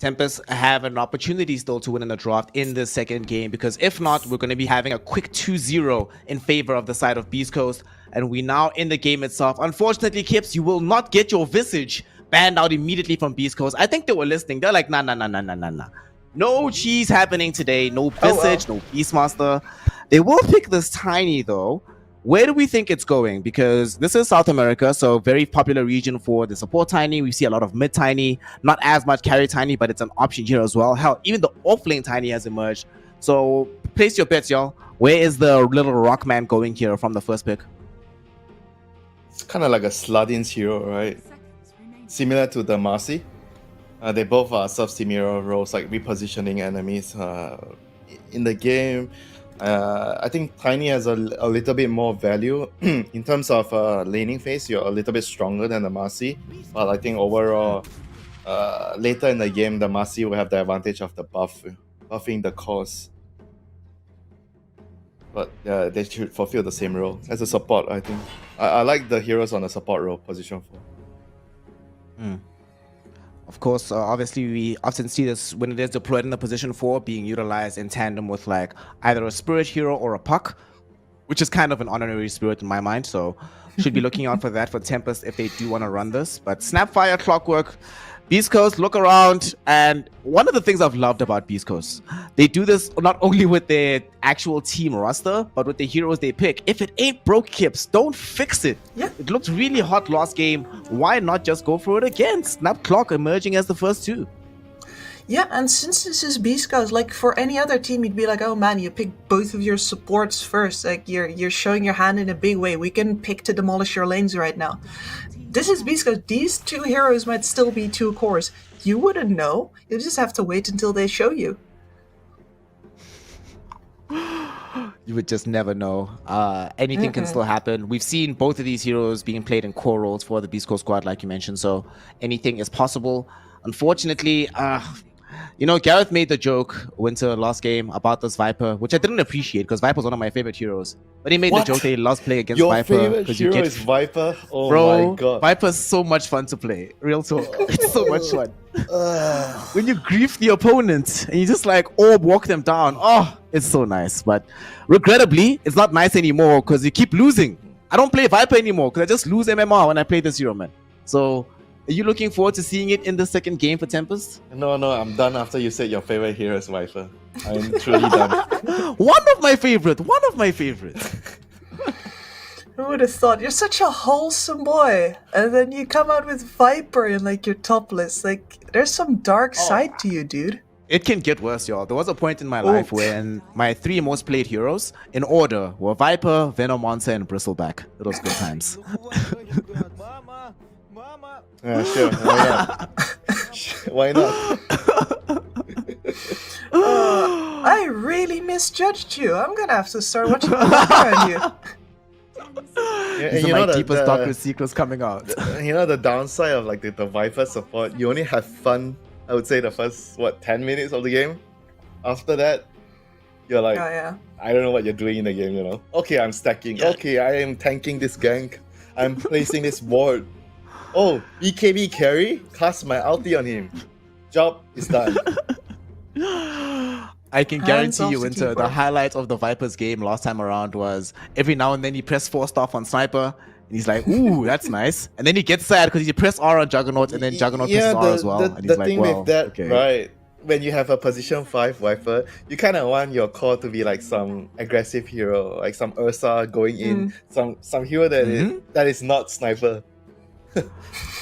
Tempest have an opportunity still to win in the draft in the second game, because if not, we're going to be having a quick 2-0 in favor of the side of Beastcoast, and we now in the game itself. Unfortunately, Kips, you will not get your Visage banned out immediately from Beastcoast. I think they were listening. They're like, nah. No cheese happening today. No Visage, no Beastmaster. They will pick this Tiny, though. Where do we think it's going? Because this is South America, so very popular region for the support Tiny. We see a lot of mid Tiny, not as much carry Tiny, but it's an option here as well. Hell, even the offlane Tiny has emerged. So place your bets, y'all. Where is the little Rockman going here from the first pick? It's kind of like a Sladin's hero, right? Similar to the Marcy. They both are sub-similar roles, like repositioning enemies in the game. I think Tiny has a little bit more value. In terms of laning phase, you're a little bit stronger than the Marcy. But I think overall, later in the game, the Marcy will have the advantage of the buffing the cause. But they should fulfill the same role. As a support, I think. I like the heroes on a support role, position 4. Of course, obviously, we often see this when it is deployed in the position 4 being utilized in tandem with like either a spirit hero or a puck, which is kind of an honorary spirit in my mind. So should be looking out for that for Tempest if they do want to run this. But Snapfire, Clockwork, Beastcoast, look around. And one of the things I've loved about Beastcoast, they do this not only with their actual team roster, but with the heroes they pick. If it ain't broke, Kips, don't fix it. Yeah. It looked really hot last game. Why not just go for it again? Snap Clock emerging as the first 2. Yeah, and since this is Beastcoast, like for any other team, you'd be like, oh man, you pick both of your supports first. Like you're showing your hand in a big way. We can pick to demolish your lanes right now. This is Beastcoast. These 2 heroes might still be 2 cores. You wouldn't know. You just have to wait until they show you. You would just never know. Anything can still happen. We've seen both of these heroes being played in core roles for the Beastcoast squad, like you mentioned, so anything is possible. Unfortunately, Gareth made the joke Winter last game about this Viper, which I didn't appreciate because Viper's one of my favorite heroes. But he made the joke that he loves playing against Viper. Your favorite hero is Viper? Oh Bro, my god. Viper's so much fun to play. Real talk. It's so much fun. When you grief the opponent and you just like walk them down. Oh, it's so nice. But regrettably, it's not nice anymore because you keep losing. I don't play Viper anymore because I just lose MMR when I play this hero, man. So are you looking forward to seeing it in the second game for Tempest? No, I'm done after you said your favorite hero is Viper. I'm truly done. One of my favorite. Who would have thought? You're such a wholesome boy. And then you come out with Viper in like your top list. Like, there's some dark side to you, dude. It can get worse, y'all. There was a point in my life when my 3 most played heroes in order were Viper, Venomonster, and Bristleback. It was good times. Yeah, sure. Why not? I really misjudged you. I'm gonna have to start watching Viper on you. These are my deepest, darkest secrets coming out. The downside of like the Viper support, you only have fun, I would say, the first 10 minutes of the game. After that, you're like, I don't know what you're doing in the game, Okay, I'm stacking. Okay, I am tanking this gank. I'm placing this ward. Oh, BKB carry? Cast my ulti on him. Job is done. I can guarantee you, Winter, the highlight of the Vipers game last time around was every now and then he pressed 4-star on Sniper, and he's like, ooh, that's nice. And then he gets sad because he pressed R on Juggernaut, and then Juggernaut presses R as well. And he's like, well, with that, okay. Right, when you have a position 5 Viper, you kind of want your core to be like some aggressive hero, like some Ursa going in, some hero that is not Sniper.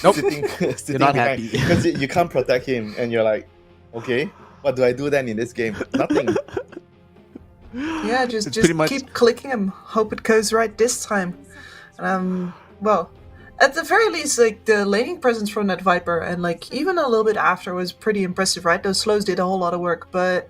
Nope. sitting You're not happy. Because you can't protect him, and you're like, okay, what do I do then in this game? Nothing. Yeah, just keep clicking him. Hope it goes right this time. Well, at the very least, like the laning presence from that Viper, and like even a little bit after was pretty impressive, right? Those slows did a whole lot of work, but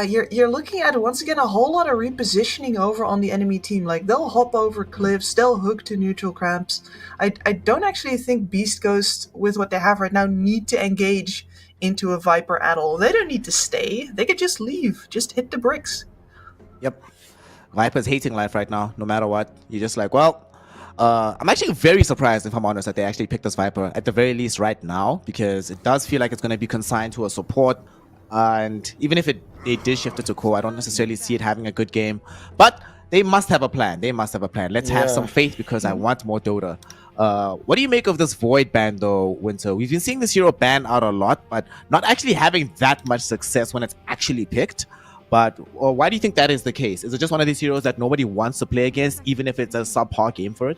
you're looking at once again a whole lot of repositioning over on the enemy team. Like they'll hop over cliffs, they'll hook to neutral cramps. I don't actually think Beastcoast, with what they have right now, need to engage into a Viper at all. They don't need to stay. They could just leave. Just hit the bricks. Yep. Viper's hating life right now, no matter what. You're just like, well, I'm actually very surprised, if I'm honest, that they actually picked this Viper at the very least right now, because it does feel like it's going to be consigned to a support. And even if they did shift it to core, I don't necessarily see it having a good game. But they must have a plan. They must have a plan. Let's have some faith, because I want more Dota. What do you make of this Void ban, though, Winter? We've been seeing this hero ban out a lot, but not actually having that much success when it's actually picked. But why do you think that is the case? Is it just one of these heroes that nobody wants to play against, even if it's a subpar game for it?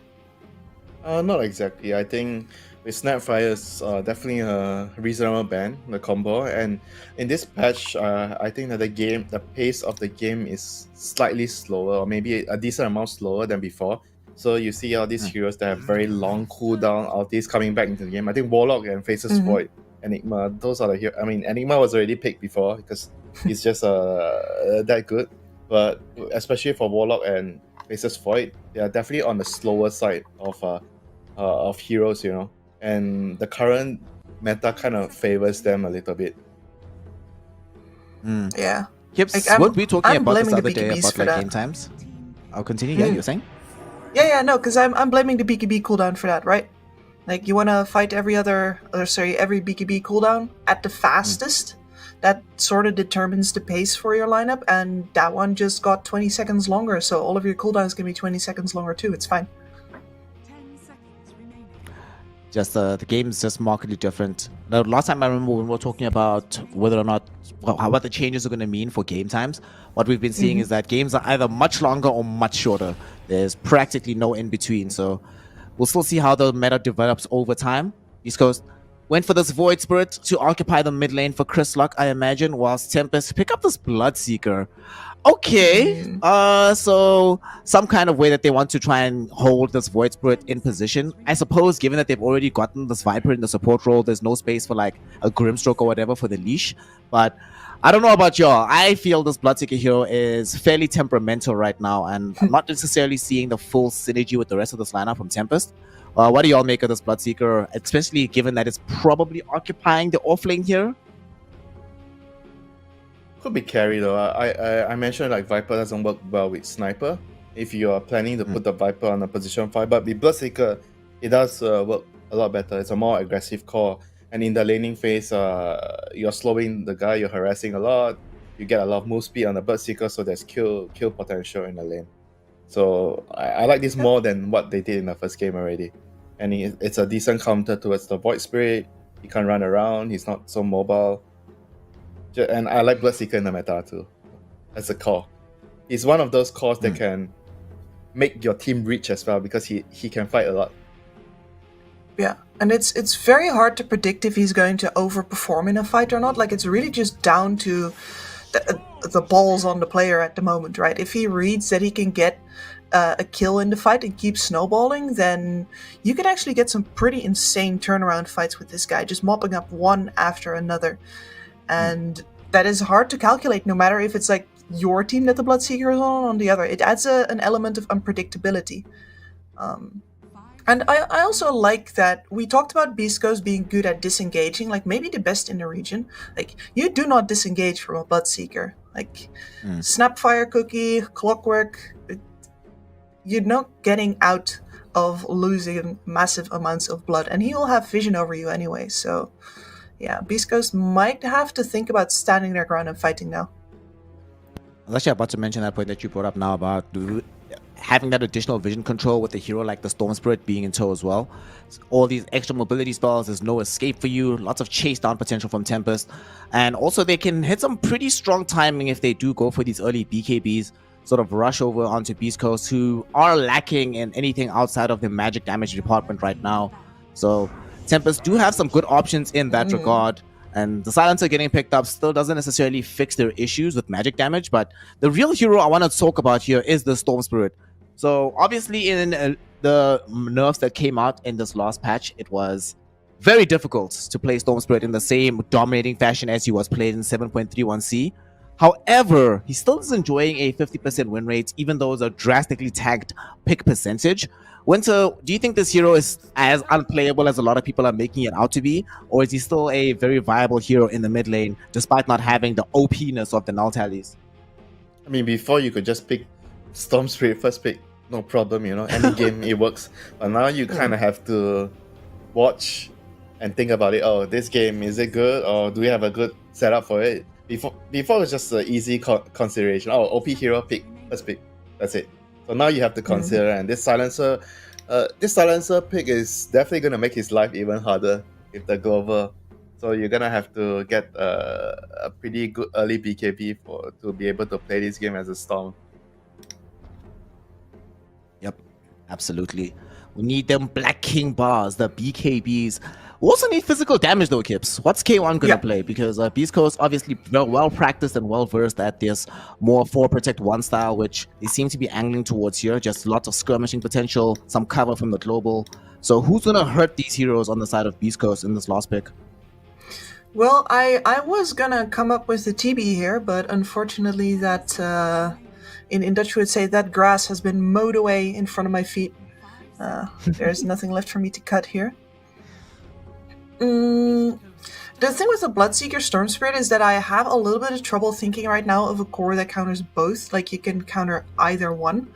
Not exactly. I think with Snapfire is definitely a reasonable ban, the combo. And in this patch, I think that the pace of the game is slightly slower, or maybe a decent amount slower than before. So you see all these heroes that have very long cooldown of these coming back into the game. I think Warlock and Faceless Void, Enigma, those are the heroes. I mean, Enigma was already picked before because he's just that good. But especially for Warlock and Faceless Void, they are definitely on the slower side of heroes, you know. And the current meta kind of favors them a little bit. Yeah. Kips, Like, weren't we talking I'm about this blaming the other day BKBs about for like that. game times? I'll continue. Yeah, you're saying? Yeah, no, because I'm blaming the BKB cooldown for that, right? Like, you want to fight every BKB cooldown at the fastest. That sort of determines the pace for your lineup, and that one just got 20 seconds longer, so all of your cooldowns can be 20 seconds longer too. It's fine. Just the game is just markedly different. The last time I remember when we were talking about whether or not what the changes are going to mean for game times, what we've been seeing is that games are either much longer or much shorter. There's practically no in between. So we'll still see how the meta develops over time. Beastcoast went for this Void Spirit to occupy the mid lane for Chris Luck, I imagine, whilst Tempest pick up this Bloodseeker. Okay, so some kind of way that they want to try and hold this Void Spirit in position. I suppose, given that they've already gotten this Viper in the support role, there's no space for like a Grimstroke or whatever for the leash. But I don't know about y'all. I feel this Bloodseeker hero is fairly temperamental right now, and I'm not necessarily seeing the full synergy with the rest of this lineup from Tempest. What do y'all make of this Bloodseeker, especially given that it's probably occupying the offlane here? Could be carry though. I mentioned like Viper doesn't work well with Sniper if you are planning to put the Viper on a position 5, but with Bloodseeker it does work a lot better. It's a more aggressive core, and in the laning phase you're slowing the guy, you're harassing a lot, you get a lot of move speed on the Bloodseeker, so there's kill potential in the lane. So I like this more than what they did in the first game already. And it's a decent counter towards the Void Spirit. He can run around, he's not so mobile. And I like Bloodseeker in the meta too, as a core. He's one of those cores that can make your team reach as well, because he can fight a lot. Yeah, and it's very hard to predict if he's going to overperform in a fight or not. Like, it's really just down to the balls on the player at the moment, right? If he reads that he can get a kill in the fight and keep snowballing, then you can actually get some pretty insane turnaround fights with this guy, just mopping up one after another. And that is hard to calculate, no matter if it's like your team that the Bloodseeker is on the other. It adds an element of unpredictability. And I also like that we talked about Beastcoast being good at disengaging, like maybe the best in the region. Like, you do not disengage from a Bloodseeker. Like, Snapfire Cookie, Clockwork, you're not getting out of losing massive amounts of blood, and he will have vision over you anyway, so yeah, Beastcoast might have to think about standing their ground and fighting now. I was actually about to mention that point that you brought up now about having that additional vision control with a hero like the Storm Spirit being in tow as well. All these extra mobility spells, there's no escape for you, lots of chase down potential from Tempest, and also they can hit some pretty strong timing if they do go for these early BKBs, sort of rush over onto Beastcoast, who are lacking in anything outside of the magic damage department right now. So Tempest do have some good options in that regard, and the Silencer getting picked up still doesn't necessarily fix their issues with magic damage, but the real hero I want to talk about here is the Storm Spirit. So obviously in the nerfs that came out in this last patch, it was very difficult to play Storm Spirit in the same dominating fashion as he was played in 7.31c. However, he still is enjoying a 50% win rate, even though it's a drastically tagged pick percentage. Winter, do you think this hero is as unplayable as a lot of people are making it out to be? Or is he still a very viable hero in the mid lane, despite not having the OP-ness of the null tallies? I mean, before you could just pick Storm Spirit first pick. no problem, any game it works. But now you kind of have to watch and think about it. Oh, this game, is it good, or do we have a good setup for it? Before it was just an easy consideration. Oh, OP hero pick, let's pick. That's it. So now you have to consider, and this silencer pick is definitely gonna make his life even harder with the Glover. So you're gonna have to get a pretty good early BKB to be able to play this game as a Storm. Yep, absolutely. We need them Black King bars, the BKBs. We also need physical damage though, Kips. What's K1 gonna play? Because Beastcoast obviously well practiced and well versed at this more 4 protect 1 style, which they seem to be angling towards here. Just lots of skirmishing potential, some cover from the global. So who's gonna hurt these heroes on the side of Beastcoast in this last pick? Well, I was gonna come up with the TB here, but unfortunately that in Dutch we would say that grass has been mowed away in front of my feet. There's nothing left for me to cut here. The thing with the Bloodseeker Storm Spirit is that I have a little bit of trouble thinking right now of a core that counters both. Like, you can counter either one.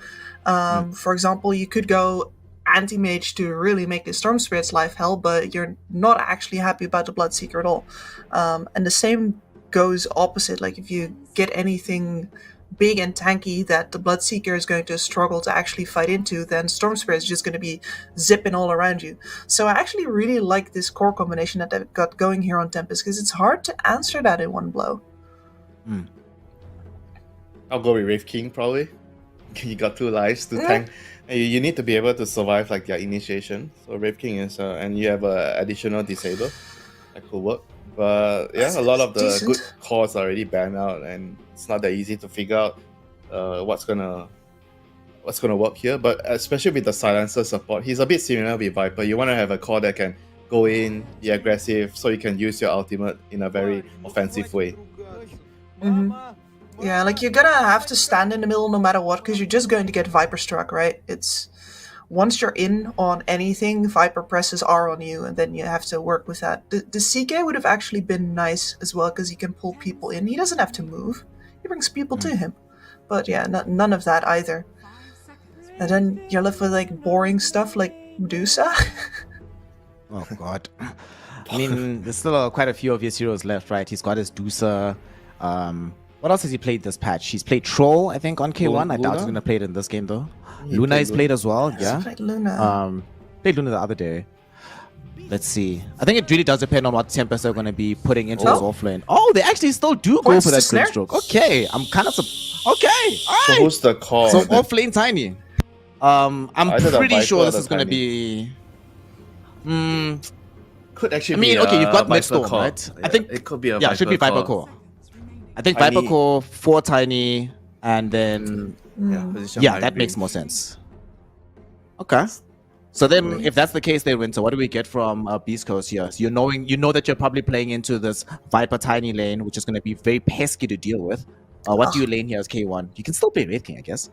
For example, you could go Anti-Mage to really make the Storm Spirit's life hell, but you're not actually happy about the Bloodseeker at all. And the same goes opposite. Like, if you get anything big and tanky that the Bloodseeker is going to struggle to actually fight into, then Storm Spirit is just going to be zipping all around you. So I actually really like this core combination that they've got going here on Tempest, because it's hard to answer that in one blow. I'll go with Wraith King, probably. You got 2 lives to tank. You need to be able to survive like their initiation. So Wraith King is, and you have an additional disable. That could work. But yeah, a lot of the good cores are already banned out, and it's not that easy to figure out what's gonna work here. But especially with the silencer support, he's a bit similar with Viper. You want to have a core that can go in, be aggressive, so you can use your ultimate in a very offensive way. Yeah, like, you're gonna have to stand in the middle no matter what, because you're just going to get Viper struck, right? It's once you're in on anything, Viper presses R on you, and then you have to work with that. The CK would have actually been nice as well, because he can pull people in. He doesn't have to move. He brings people to him. But yeah, none of that either. And then you're left with, like, boring stuff like Medusa. Oh god. I mean, there's still quite a few of his heroes left, right? He's got his Dusa. What else has he played this patch? He's played Troll, I think, on K1. I doubt he's going to play it in this game, though. Luna is played as well, yeah. Played Luna. Played Luna the other day. Let's see. I think it really does depend on what Tempest are going to be putting into his offlane. Oh, they actually still do go for that Grim Stroke. Okay, I'm kind of... Okay, all right. So who's the call? So offlane Tiny. I'm pretty sure this is going to be... Could actually be okay, you've got Midstorm, core. right? Yeah, I think it could be a it should be Viper core. I think Viper core, 4 Tiny, and then... Yeah, that makes more sense. Okay. So then, if that's the case, then Winter, what do we get from Beastcoast here? So you know that you're probably playing into this Viper Tiny lane, which is going to be very pesky to deal with. What do you lane here as K1? You can still play Wraith King, I guess.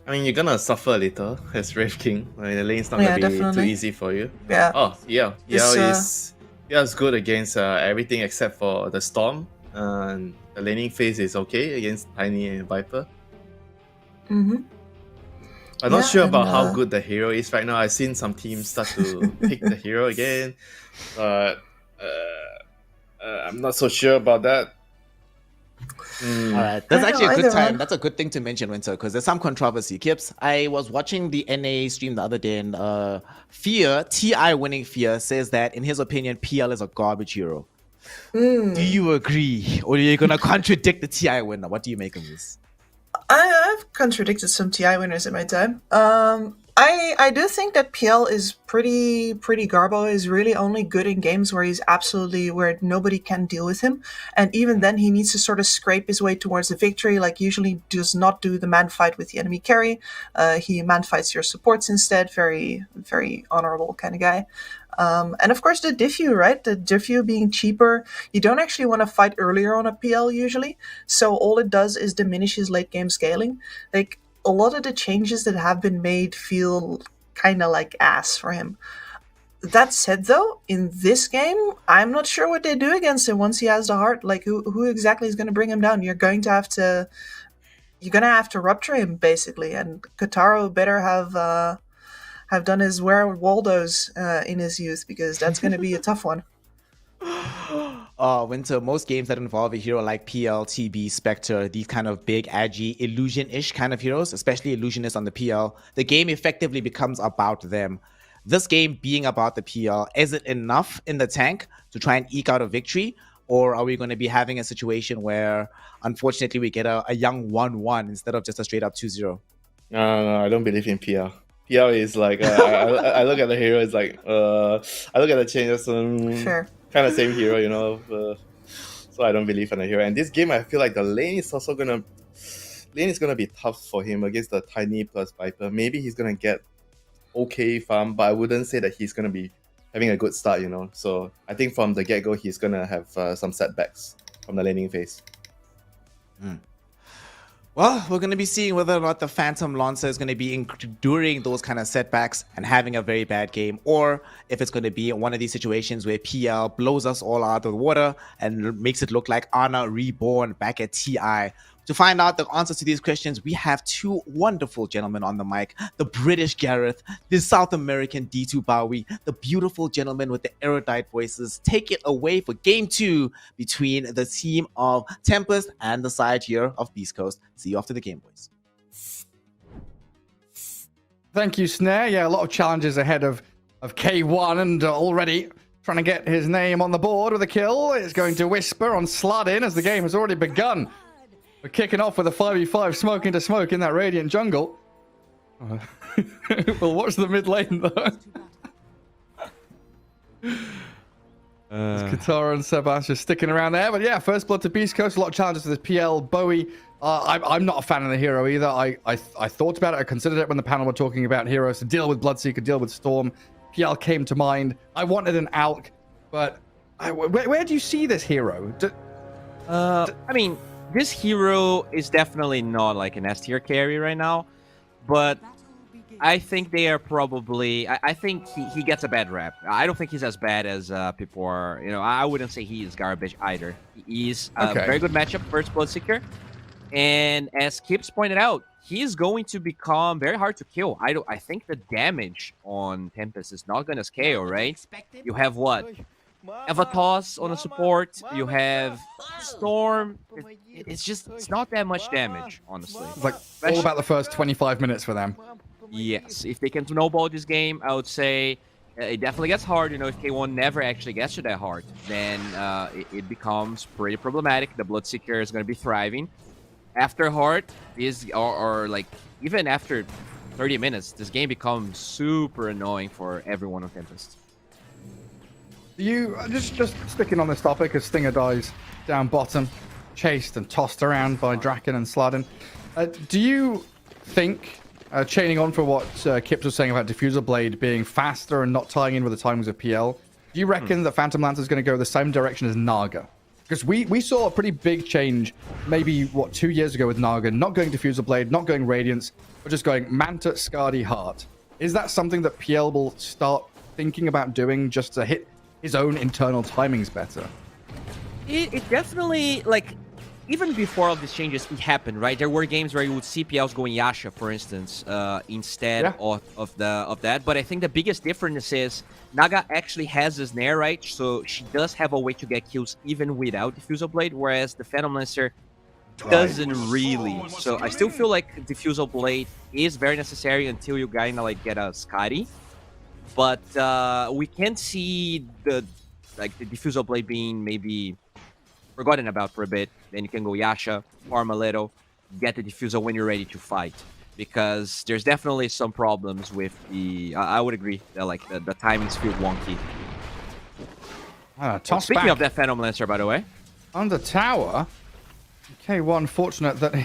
I mean, you're gonna suffer a little as Wraith King. Like, the lane's not gonna be too easy for you. Yeah. Oh, yeah. Is good against everything except for the Storm. The laning phase is okay against Tiny and Viper. I'm not sure about how good the hero is right now. I've seen some teams start to pick the hero again, but I'm not so sure about that. All right, that's actually a good time. That's a good thing to mention, Winter, because there's some controversy. Kips, I was watching the NA stream the other day, and Fear, TI winning Fear, says that in his opinion, PL is a garbage hero. Do you agree, or are you gonna contradict the TI winner? What do you make of this? I've contradicted some TI winners in my time. I do think that PL is pretty garbo. Is really only good in games where where nobody can deal with him, and even then he needs to sort of scrape his way towards the victory. Like, usually does not do the man fight with the enemy carry. He man fights your supports instead. Very honorable kind of guy. And of course the diffu, right? The diffu being cheaper, you don't actually want to fight earlier on a PL usually. So all it does is diminish his late game scaling. Like, a lot of the changes that have been made feel kind of like ass for him. That said, though, in this game, I'm not sure what they do against him once he has the heart. Like, who exactly is going to bring him down? You're going to have to you're gonna have to rupture him basically, and Kotaro better have done his Where Are Waldos in his youth, because that's gonna be a tough one. Winter, most games that involve a hero like PL, TB, Spectre, these kind of big, edgy, illusion-ish kind of heroes, especially illusionists on the PL, the game effectively becomes about them. This game being about the PL, is it enough in the tank to try and eke out a victory? Or are we going to be having a situation where, unfortunately, we get a young 1-1 instead of just a straight-up 2-0? No, I don't believe in PL. PL is like, I look at the hero, it's like, I look at the changes, Sure. kind of same hero, you know. So I don't believe in the hero. And this game, I feel like the lane is also gonna be tough for him against the Tiny plus Viper. Maybe he's gonna get okay farm, but I wouldn't say that he's gonna be having a good start, you know. So I think from the get-go, he's gonna have some setbacks from the laning phase. Well, we're going to be seeing whether or not the Phantom Lancer is going to be enduring those kind of setbacks and having a very bad game, or if it's going to be one of these situations where PL blows us all out of the water and makes it look like Ana reborn back at TI. To find out the answers to these questions, we have two wonderful gentlemen on the mic. The British Gareth, the South American D2 Bowie, the beautiful gentleman with the erudite voices. Take it away for game 2 between the team of Tempest and the side here of Beastcoast. See you after the game, boys. Thank you, Snare. Yeah, a lot of challenges ahead of K1, and already trying to get his name on the board with a kill. It's going to Whisper on Sladin as the game has already begun. We're kicking off with a 5v5 smoke into smoke in that Radiant jungle. We'll watch the mid lane though. Kotaro and Sebastian sticking around there. But yeah, first blood to Beastcoast. A lot of challenges to this PL. Bowie, I'm not a fan of the hero either. I thought about it. I considered it when the panel were talking about heroes to deal with Bloodseeker, deal with Storm. PL came to mind. I wanted an Alk, but where do you see this hero? I mean, this hero is definitely not like an S tier carry right now, but I think they are probably. I think he gets a bad rap. I don't think he's as bad as people are. You know, I wouldn't say he is garbage either. He is a very good matchup first Bloodseeker, and as Kips pointed out, he's going to become very hard to kill. I think the damage on Tempest is not going to scale, right? You have what? Avatos on the support, you have Storm. It's not that much damage, honestly. It's like all about the first 25 minutes for them. Yes, if they can snowball this game, I would say it definitely gets hard. You know, if K1 never actually gets to that hard, then it becomes pretty problematic. The Bloodseeker is going to be thriving. After hard or like even after 30 minutes, this game becomes super annoying for everyone on Tempest. You just sticking on this topic as Stinger dies down bottom, chased and tossed around by Draken and Sladin. Do you think, chaining on for what Kips was saying about Diffusal Blade being faster and not tying in with the timings of PL, do you reckon that Phantom Lancer is going to go the same direction as Naga? Because we saw a pretty big change maybe, 2 years ago with Naga, not going Diffusal Blade, not going Radiance, but just going Manta, Skadi, Heart. Is that something that PL will start thinking about doing just to hit his own internal timings better? It definitely, like, even before all these changes happened, right? There were games where you would see PLs going Yasha, for instance, instead of that. But I think the biggest difference is Naga actually has a snare, right? So she does have a way to get kills even without Diffusal Blade, whereas the Phantom Lancer doesn't really. So I still feel like Diffusal Blade is very necessary until you kind of like get a Skadi. But we can see the Diffusal Blade being maybe forgotten about for a bit. Then you can go Yasha, farm a little, get the Diffusal when you're ready to fight. Because there's definitely some problems with the... I would agree that like the timings feel wonky. Speaking of that Phantom Lancer, by the way. On the tower, K1 fortunate that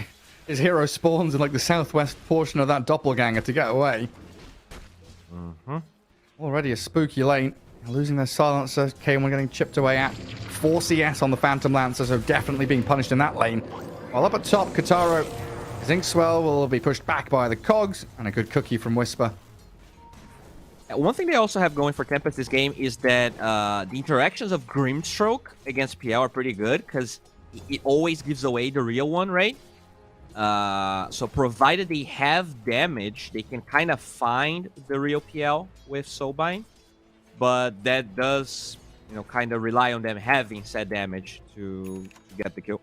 his hero spawns in like the southwest portion of that doppelganger to get away. Already a spooky lane. Losing their silencer. K1 getting chipped away at. 4 CS on the Phantom Lancer, so definitely being punished in that lane. While up at top, Kotaro, his Inkswell will be pushed back by the Cogs, and a good cookie from Whisper. One thing they also have going for Tempest this game is that the interactions of Grimstroke against PL are pretty good, because it always gives away the real one, right? So provided they have damage, they can kind of find the real PL with Soulbind, but that does, kind of rely on them having said damage to get the kill.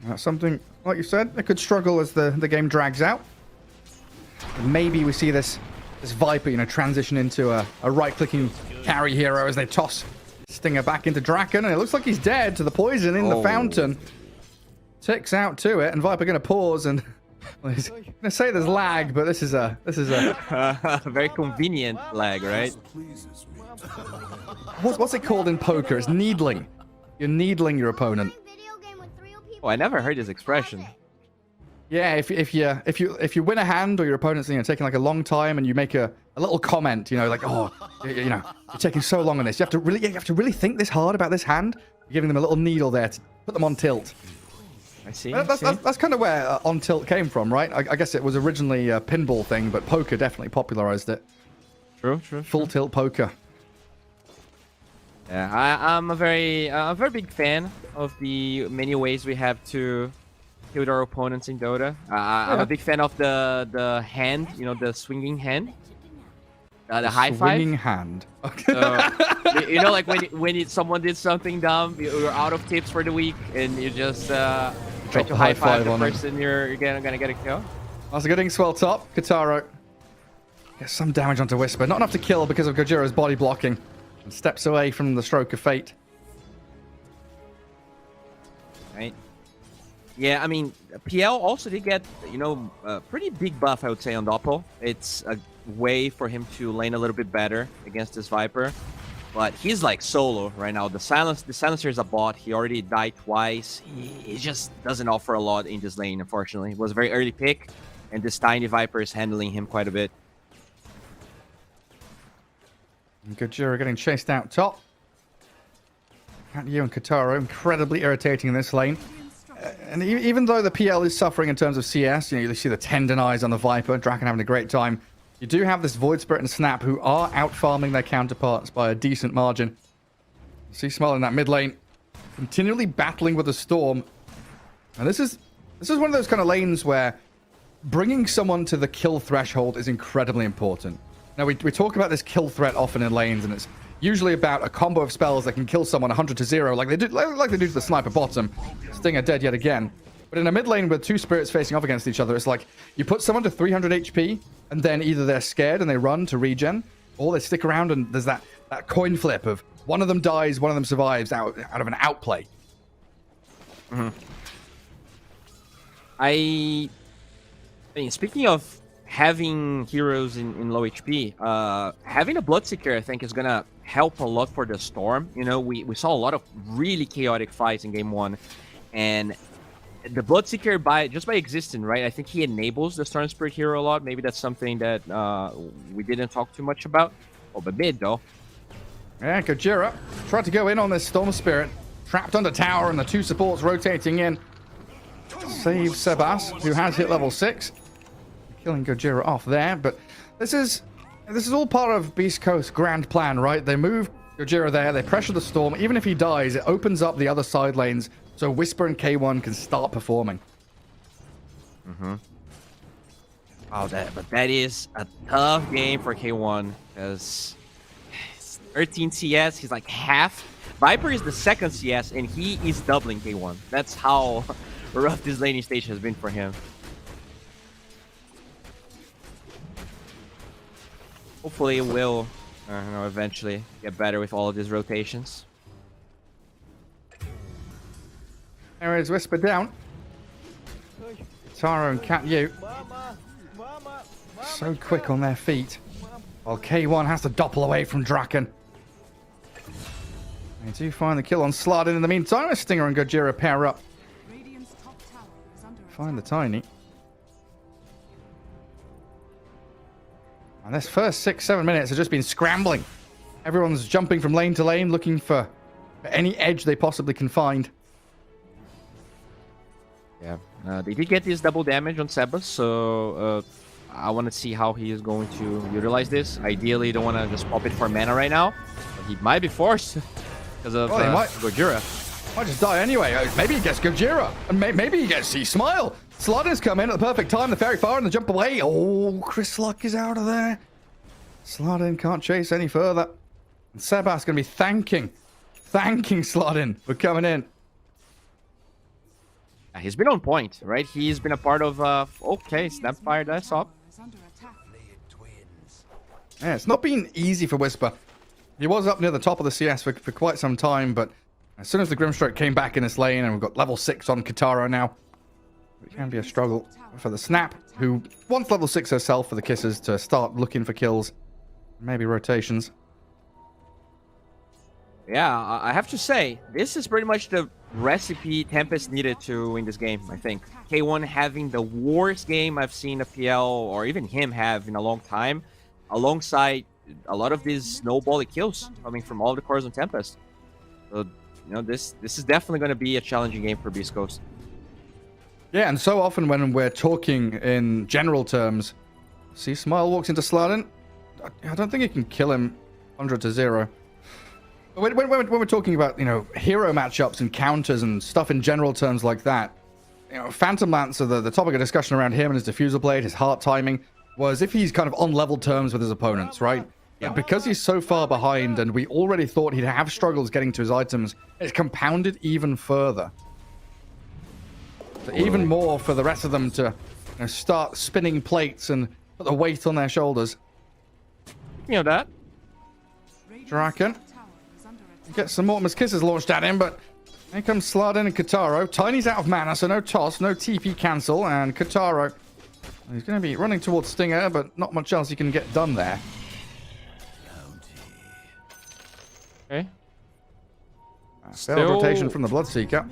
That's something, like you said, it could struggle as the game drags out. And maybe we see this Viper, transition into a right-clicking carry hero as they toss Stinger back into Draken, and it looks like he's dead to the poison in the fountain. Ticks out to it, and Viper going to pause, and well, he's going to say there's lag, but this is a very convenient lag, right? What's it called in poker? It's needling. You're needling your opponent. Oh, I never heard this expression. Yeah, if you win a hand or your opponent's taking like a long time, and you make a little comment, like, oh, you're taking so long on this. You have to really think this hard about this hand. You're giving them a little needle there to put them on tilt. I see. That's kind of where on tilt came from, right? I guess it was originally a pinball thing, but poker definitely popularized it. True. Full tilt poker. Yeah, I'm a very big fan of the many ways we have to kill our opponents in Dota. I'm a big fan of the hand, the swinging hand, the high five. Swinging hand. Like when someone did something dumb, you're out of tips for the week, and you just try to high five the person you're gonna get a kill. That's a good swell top. Kataro gets some damage onto Whisper, not enough to kill because of Gojiro's body blocking, and steps away from the stroke of fate. Right. Yeah, I mean, PL also did get, a pretty big buff, I would say, on Doppel. It's a way for him to lane a little bit better against this Viper. But he's like solo right now. The Silencer is a bot. He already died twice. He just doesn't offer a lot in this lane, unfortunately. It was a very early pick, and this tiny Viper is handling him quite a bit. Gojira getting chased out top. You and Kataro incredibly irritating in this lane. And even though the PL is suffering in terms of CS, you see the tendonize on the Viper, Draken having a great time. You do have this Void Spirit and Snap who are out-farming their counterparts by a decent margin. See Smile in that mid lane, continually battling with the Storm. And this is one of those kind of lanes where bringing someone to the kill threshold is incredibly important. Now, we talk about this kill threat often in lanes, and it's usually about a combo of spells that can kill someone 100 to 0, like they do to the sniper bottom. Stinger dead yet again. But in a mid lane with two spirits facing off against each other, it's like you put someone to 300 HP, and then either they're scared and they run to regen, or they stick around and there's that coin flip of one of them dies, one of them survives out of an outplay. Mm-hmm. I mean, speaking of having heroes in low HP, having a Bloodseeker, I think, is gonna help a lot for the Storm. We saw a lot of really chaotic fights in game 1, and the Bloodseeker, just by existing, right, I think he enables the Storm Spirit hero a lot. Maybe that's something that we didn't talk too much about. Oh, but mid, though. Yeah, Gojira tried to go in on this Storm Spirit. Trapped under tower, and the two supports rotating in. Save Sebas, who has hit level 6. Killing Gojira off there, but this is all part of Beastcoast's grand plan, right? They move Gojira there, they pressure the Storm. Even if he dies, it opens up the other side lanes so Whisper and K1 can start performing. Mm-hmm. Oh, but that is a tough game for K1 because 13 CS, he's like half. Viper is the second CS, and he is doubling K1. That's how rough this laning stage has been for him. Hopefully it will eventually get better with all of these rotations. There is Whisper down. Taro and Cat Yu so quick on their feet. While K1 has to doppel away from Draken. They do find the kill on Slardin in the meantime. Stinger and Gojira pair up. Find the Tiny. And this first 6-7 minutes have just been scrambling. Everyone's jumping from lane to lane, looking for any edge they possibly can find. Yeah, they did get this double damage on Sebas, so I want to see how he is going to utilize this. Ideally, don't want to just pop it for mana right now, but he might be forced because of Gojira. Might just die anyway. Maybe he gets Gojira. And maybe he gets C-Smile. Slardin's come in at the perfect time. The fairy fire and the jump away. Oh, Chris Luck is out of there. Slardin can't chase any further. And Sebas going to be thanking Slardin for coming in. He's been on point, right? He's been a part of, okay, Snapfire, that's up. Yeah, it's not been easy for Whisper. He was up near the top of the CS for quite some time, but as soon as the Grimstroke came back in this lane, and we've got level 6 on Katara now, it can be a struggle for the Snap, who wants level 6 herself for the Kisses to start looking for kills, maybe rotations. Yeah, I have to say, this is pretty much the recipe Tempest needed to win this game, I think. K1 having the worst game I've seen a PL, or even him have in a long time, alongside a lot of these snowbally kills coming from all the cores on Tempest. So, you know, this is definitely going to be a challenging game for Beastcoast. Yeah, and so often when we're talking in general terms, see Smile walks into Slardin. I don't think you can kill him 100-0. When we're talking about, you know, hero matchups and counters and stuff in general terms like that, you know, Phantom Lance, the topic of discussion around him and his diffuser blade, his heart timing, was if he's kind of on level terms with his opponents, right? Yeah. Because he's so far behind and we already thought he'd have struggles getting to his items, it's compounded even further. So even more for the rest of them to, you know, start spinning plates and put the weight on their shoulders. You know that. Draken. Get some more Kisses launched at him, but here comes Slardin and Kataro. Tiny's out of mana, so no toss, no TP cancel, and Kataro, he's going to be running towards Stinger, but not much else he can get done there. Okay. Failed rotation from the Bloodseeker.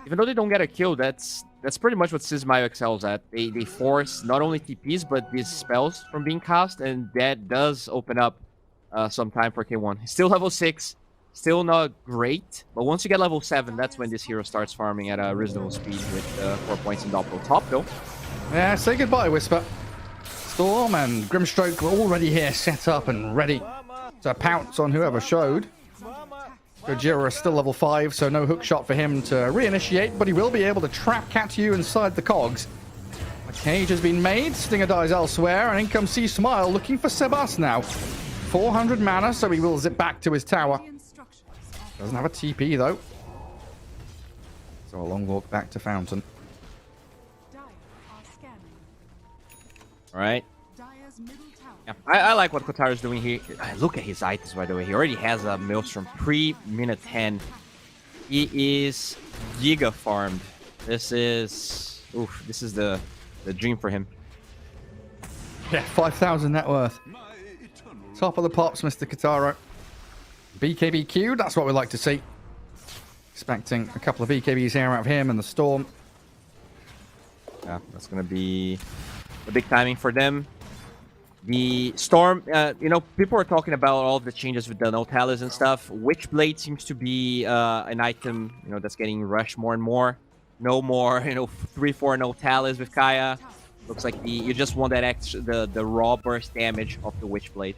Even though they don't get a kill, that's pretty much what Sysmio excels at. They force not only TPs, but these spells from being cast, and that does open up some time for K1. He's still level 6, still not great, but once you get level 7, that's when this hero starts farming at a reasonable speed with 4 points in Doppel. Top, though. Yeah, say goodbye, Whisper. Storm and Grimstroke were already here, set up and ready to pounce on whoever showed. Gojira is still level 5, so no hook shot for him to reinitiate, but he will be able to trap Katyu inside the cogs. A cage has been made, Stinger dies elsewhere, and in comes C-Smile looking for Sebas now. 400 mana, so he will zip back to his tower. Doesn't have a TP, though. So a long walk back to Fountain. All right. Yeah, I like what Kotaro's doing here. Look at his items, by the way. He already has a Maelstrom pre-minute 10. He is giga farmed. This is the dream for him. Yeah, 5,000 net worth. Top of the pops, Mr. Kataro. BKB that's what we like to see. Expecting a couple of BKBs here out of him and the Storm. Yeah, that's going to be a big timing for them. The Storm, you know, people are talking about all the changes with the no talus and stuff. Witchblade seems to be an item, you know, that's getting rushed more and more. No more, you know, 3-4 no talus with Kaya. Looks like you just want that extra, the raw burst damage of the Witchblade.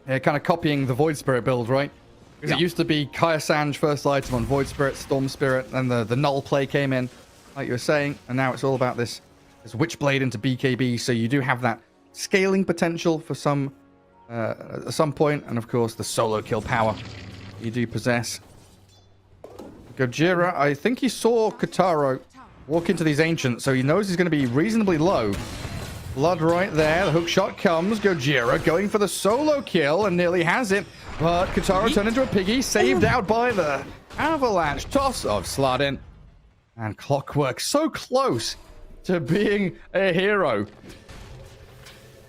Yeah, kind of copying the Void Spirit build, right? Because it used to be Kaya Sanj first item on Void Spirit, Storm Spirit, and the null play came in, like you were saying, and now it's all about this Witchblade into BKB, so you do have that scaling potential for some at some point, and of course the solo kill power you do possess. Gojira, I think he saw Kataro walk into these Ancients, so he knows he's going to be reasonably low. Blood right there, the hook shot comes, Gojira going for the solo kill and nearly has it, but Kataro turned into a piggy, saved out by the avalanche toss of Slardin. And Clockwork so close to being a hero.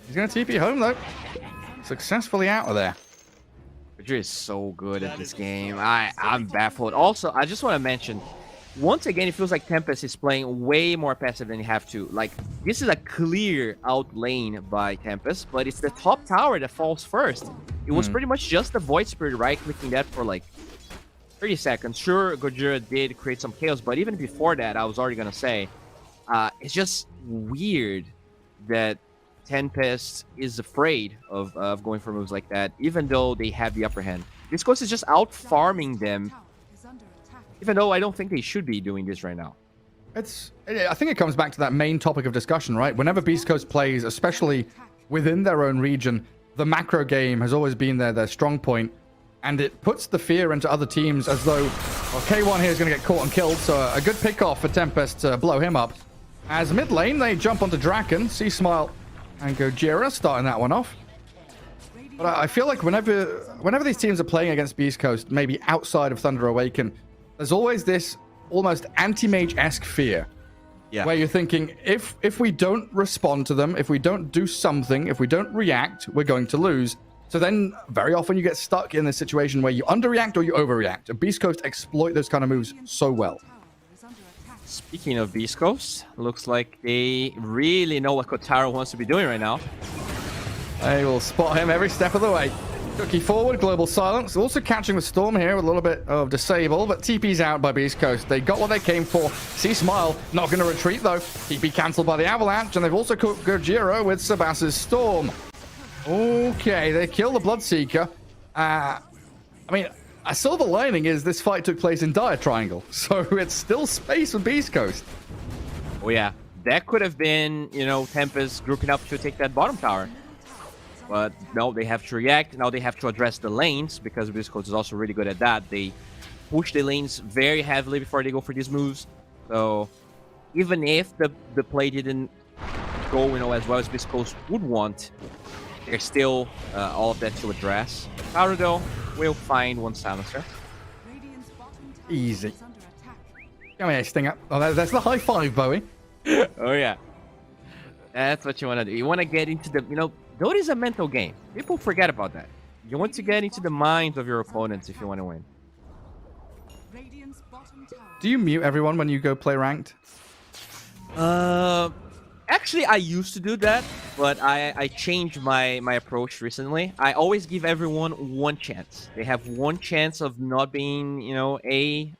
He's going to TP home though. Successfully out of there. Gojira is so good at this game. I'm baffled. Also, I just want to mention, once again, it feels like Tempest is playing way more passive than you have to. Like, this is a clear out lane by Tempest, but it's the top tower that falls first. It was pretty much just the Void Spirit right-clicking that for like 30 seconds. Sure, Gojira did create some chaos, but even before that, I was already going to say, it's just weird that Tempest is afraid of going for moves like that, even though they have the upper hand. Beastcoast is just out farming them, even though I don't think they should be doing this right now. I think it comes back to that main topic of discussion, right? Whenever Beastcoast plays, especially within their own region, the macro game has always been their strong point, and it puts the fear into other teams as though, well, K1 here is going to get caught and killed, so a good pick-off for Tempest to blow him up. As mid lane, they jump onto Draken, see Smile and Gojira starting that one off. But I feel like whenever these teams are playing against Beastcoast, maybe outside of Thunder Awaken, there's always this almost anti-mage-esque fear. Yeah. Where you're thinking, if we don't respond to them, if we don't do something, if we don't react, we're going to lose. So then very often you get stuck in this situation where you underreact or you overreact. And Beastcoast exploit those kind of moves so well. Speaking of Beastcoast, looks like they really know what Kotaro wants to be doing right now. They will spot him every step of the way. Cookie forward, global silence. Also catching the storm here with a little bit of disable, but TP's out by Beastcoast. They got what they came for. See Smile, not going to retreat though. TP cancelled by the avalanche, and they've also cooked Gojira with Sabas's storm. Okay, they kill the Bloodseeker. I mean, a silver lining is this fight took place in Dire Triangle, so it's still space with Beastcoast. Oh yeah, that could have been, you know, Tempest grouping up to take that bottom tower. But no, they have to react. Now they have to address the lanes, because Beastcoast is also really good at that. They push the lanes very heavily before they go for these moves. So even if the play didn't go, you know, as well as Beastcoast would want, there's still all of that to address. Power though will find one silencer. Easy. Come here, Stinger. Oh, that's the high five, Bowie. Oh yeah, that's what you want to do. You want to get into the, you know, though it is a mental game. People forget about that. You want to get into the minds of your opponents if you want to win. Do you mute everyone when you go play ranked? Actually, I used to do that, but I changed my approach recently. I always give everyone one chance. They have one chance of not being, you know, a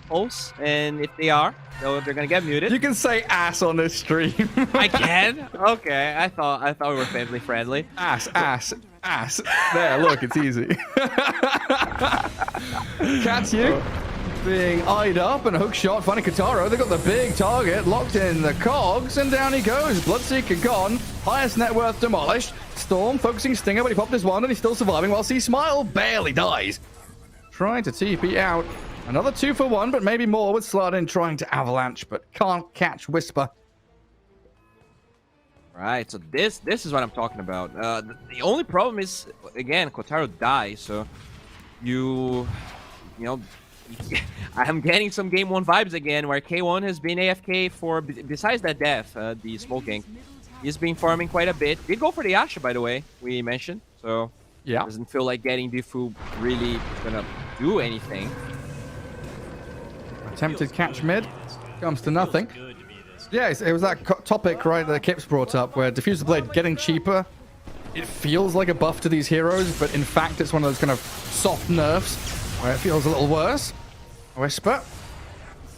host, and if they are, they're gonna get muted. You can say ass on this stream. I can? Okay, I thought we were family friendly. Ass. There, look, it's easy. Catch you. Being eyed up and a hook shot, finding Kotaro. They got the big target locked in the cogs, and down he goes. Bloodseeker gone. Highest net worth demolished. Storm focusing Stinger, but he popped his wand and he's still surviving, while Smile barely dies. Trying to TP out. Another 2 for 1, but maybe more with Slardin trying to avalanche, but can't catch Whisper. Right, so this is what I'm talking about. The only problem is, again, Kotaro dies, so you know, I'm getting some game 1 vibes again, where K1 has been AFK for, besides that death, the smoking, he's been farming quite a bit. Did go for the Asha, by the way, we mentioned, so yeah, doesn't feel like getting Diffu really gonna do anything. Attempted catch mid, comes to nothing. Yeah, it was that topic, right, that Kips brought up, where Diffuser Blade getting cheaper. It feels like a buff to these heroes, but in fact it's one of those kind of soft nerfs, where it feels a little worse. Whisper.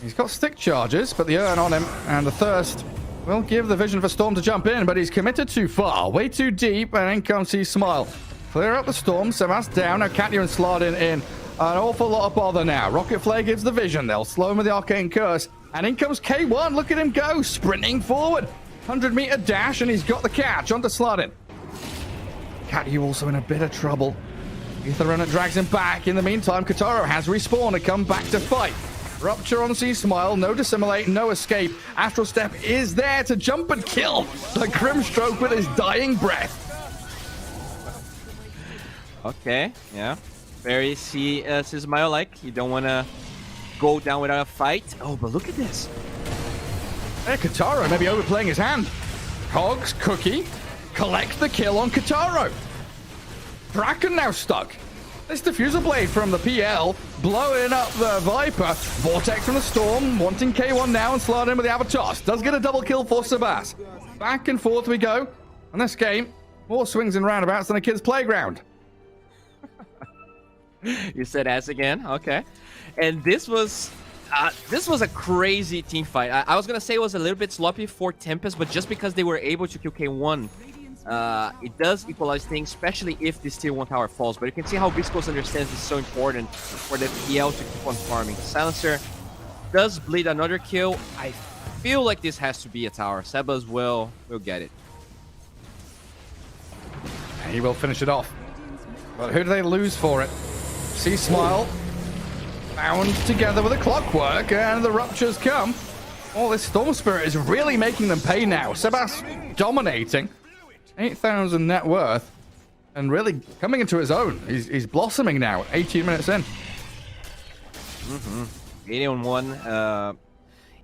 He's got stick charges, but the urn on him, and the thirst will give the vision for Storm to jump in, but he's committed too far, way too deep, and in comes Smile. Clear up the Storm, Sebas down, now Katya and Slardin in. An awful lot of bother now. Rocket Flare gives the vision, they'll slow him with the Arcane Curse, and in comes K1, look at him go, sprinting forward. 100-meter dash, and he's got the catch onto Slardin. Katya also in a bit of trouble. Ether Runner drags him back. In the meantime, Kotaro has respawned and come back to fight. Rupture on Smile, no dissimulate, no escape. Astral Step is there to jump and kill the Grimstroke with his dying breath. Okay, yeah. Very Smile-like. You don't want to go down without a fight. Oh, but look at this. Hey, Kotaro maybe overplaying his hand. Cogs, Cookie, collect the kill on Kotaro. Draken now stuck. This Diffuser Blade from the PL, blowing up the Viper. Vortex from the Storm, wanting K1 now and slide in with the Avatar. Does get a double kill for Sabas. Back and forth we go. And this game, more swings and roundabouts than a kid's playground. You said ass again, okay. And this was a crazy team fight. I was gonna say it was a little bit sloppy for Tempest, but just because they were able to kill K1 it does equalize things, especially if this tier 1 tower falls. But you can see how Beastcoast understands it's so important for the PL to keep on farming. Silencer does bleed another kill. I feel like this has to be a tower. Sebas will get it. He will finish it off. But who do they lose for it? See Smile bound together with a clockwork, and the ruptures come. Oh, this Storm Spirit is really making them pay now. Sebas dominating. 8,000 net worth. And really coming into his own. He's blossoming now, 18 minutes in. 80 on 1.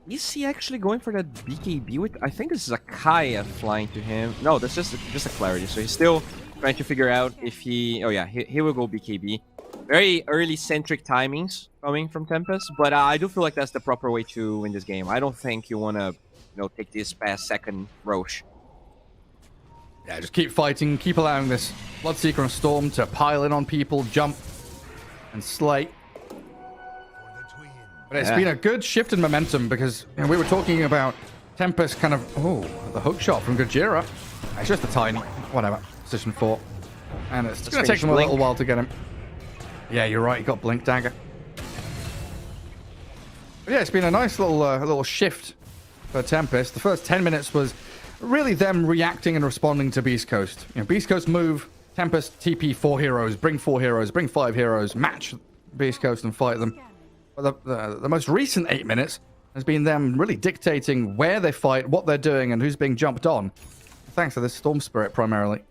Is he actually going for that BKB with... I think this is a Kaya flying to him. No, that's just a clarity. So he's still trying to figure out if he... Oh yeah, he will go BKB. Very early centric timings coming from Tempest, but I do feel like that's the proper way to win this game. I don't think you want to, take this past second Roche. Yeah, just keep fighting, keep allowing this Bloodseeker and Storm to pile in on people, jump and slay. But it's been a good shift in momentum because we were talking about Tempest kind of... Oh, the hook shot from Gojira. It's just a tiny... Whatever. Position 4. And it's going to take them a little while to get him. Yeah, you're right. He got Blink Dagger. But yeah, it's been a nice little shift for Tempest. The first 10 minutes was really them reacting and responding to Beastcoast. Beastcoast move, Tempest TP 4 heroes, bring 4 heroes, bring 5 heroes, match Beastcoast and fight them. But the most recent 8 minutes has been them really dictating where they fight, what they're doing, and who's being jumped on. Thanks to this Storm Spirit primarily.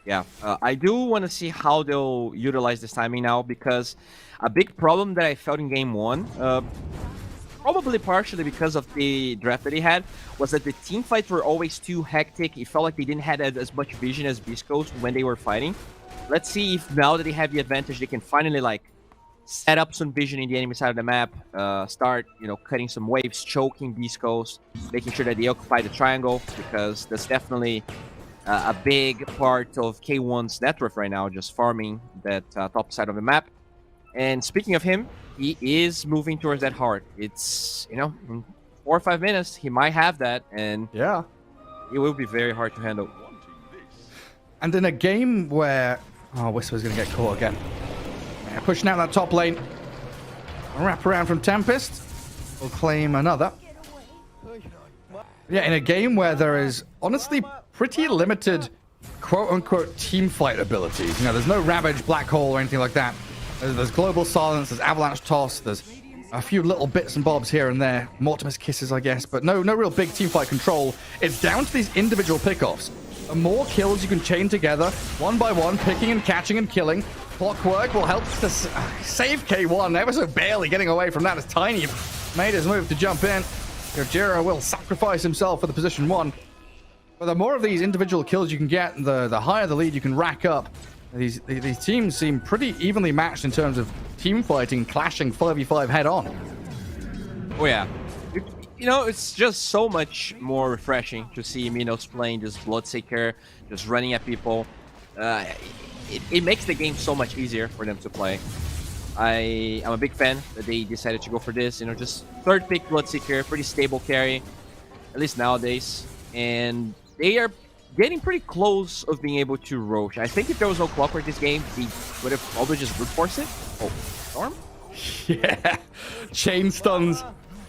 Yeah, I do want to see how they'll utilize this timing now, because a big problem that I felt in game 1, probably partially because of the draft that they had, was that the team fights were always too hectic. It felt like they didn't have as much vision as Beastcoast when they were fighting. Let's see if now that they have the advantage, they can finally set up some vision in the enemy side of the map, start cutting some waves, choking Beastcoast, making sure that they occupy the triangle, because that's definitely a big part of K1's net worth right now, just farming that top side of the map. And speaking of him, he is moving towards that heart. It's, in 4 or 5 minutes, he might have that, and yeah, it will be very hard to handle. And in a game where... Oh, Whisper's going to get caught again. Yeah, pushing out that top lane. A wrap around from Tempest. We'll claim another. Yeah, in a game where there is honestly pretty limited quote-unquote team fight abilities. There's no Ravage, Black Hole, or anything like that. There's Global Silence, there's Avalanche Toss, there's a few little bits and bobs here and there. Mortimer's Kisses, I guess, but no real big team fight control. It's down to these individual pickoffs. The more kills you can chain together, one by one, picking and catching and killing. Clockwork will help to save K1, ever so barely getting away from that as Tiny made his move to jump in. Gojira will sacrifice himself for the position 1. But the more of these individual kills you can get, the higher the lead you can rack up. These teams seem pretty evenly matched in terms of team fighting, clashing 5v5 head on. Oh yeah. It's just so much more refreshing to see Minos playing this Bloodseeker, just running at people. It makes the game so much easier for them to play. I'm a big fan that they decided to go for this. Just third pick Bloodseeker, pretty stable carry, at least nowadays. And they are getting pretty close of being able to Roche. I think if there was no Clockwork this game, he would have probably just brute forced it. Oh, Storm? Yeah, chain stuns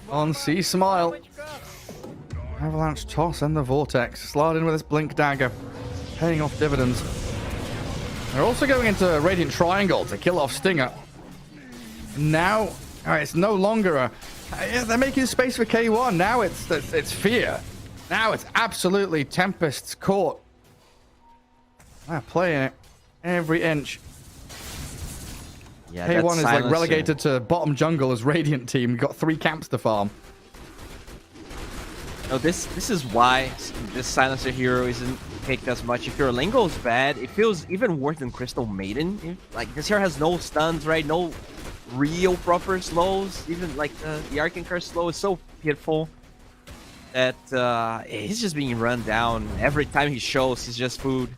on C Smile. Avalanche Toss and the Vortex. Slide in with this Blink Dagger, paying off dividends. They're also going into Radiant Triangle to kill off Stinger. Now, it's no longer they're making space for K1. Now it's fear. Now it's absolutely Tempest's court. They're playing it every inch. Yeah, K1 is relegated to bottom jungle as Radiant team. Got 3 camps to farm. No, this is why this Silencer hero isn't picked as much. If your lane goes bad, it feels even worse than Crystal Maiden. This hero has no stuns, right? No real proper slows. Even the Arcane Curse slow is so pitiful that he's just being run down. Every time he shows, he's just food.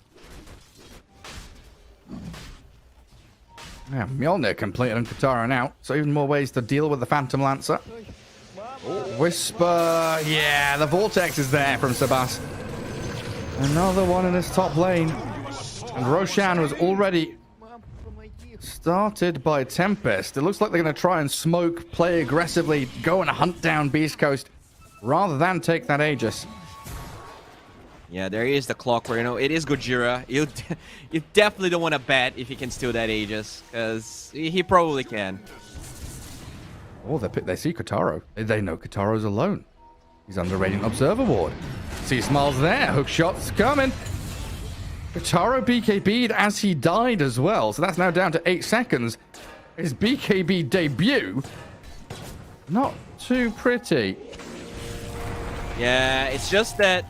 Yeah, Mjolnir completed and Katara out, so even more ways to deal with the Phantom Lancer. Whisper, yeah, the Vortex is there from Sebas. Another one in this top lane. And Roshan was already started by Tempest. It looks like they're going to try and smoke, play aggressively, go and hunt down Beastcoast rather than take that Aegis. Yeah, there is the clock where, it is Gojira. You definitely don't want to bet if he can steal that Aegis, because he probably can. Oh, they see Kotaro. They know Kotaro's alone. He's under Radiant Observer Ward. See smiles there. Hook shots coming. Kotaro BKB'd as he died as well. So that's now down to 8 seconds. His BKB debut. Not too pretty. Yeah, it's just that,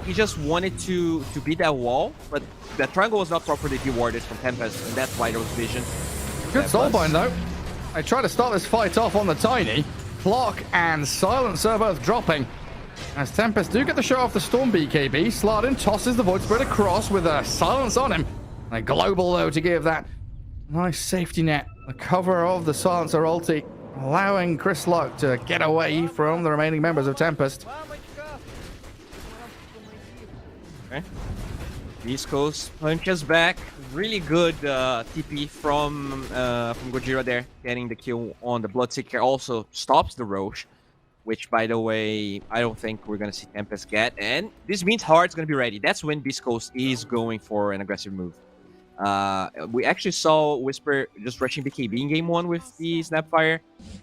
he just wanted to beat that wall, but the triangle was not properly dewarded from Tempest, and that's why there was vision. Good soulbind though. I try to start this fight off on the Tiny. Clock and Silencer both dropping. As Tempest do get the shot off the Storm BKB, Slardin tosses the Void Spirit across with a silence on him. A global though to give that nice safety net. The cover of the Silencer ulti, allowing Chris Luck to get away from the remaining members of Tempest. Okay. Beastcoast punches back. Really good TP from Gojira there, getting the kill on the Bloodseeker. Also stops the Roche, which, by the way, I don't think we're going to see Tempest get. And this means Hard's going to be ready. That's when Beastcoast is going for an aggressive move. We actually saw Whisper just rushing BKB in game 1 with the Snapfire.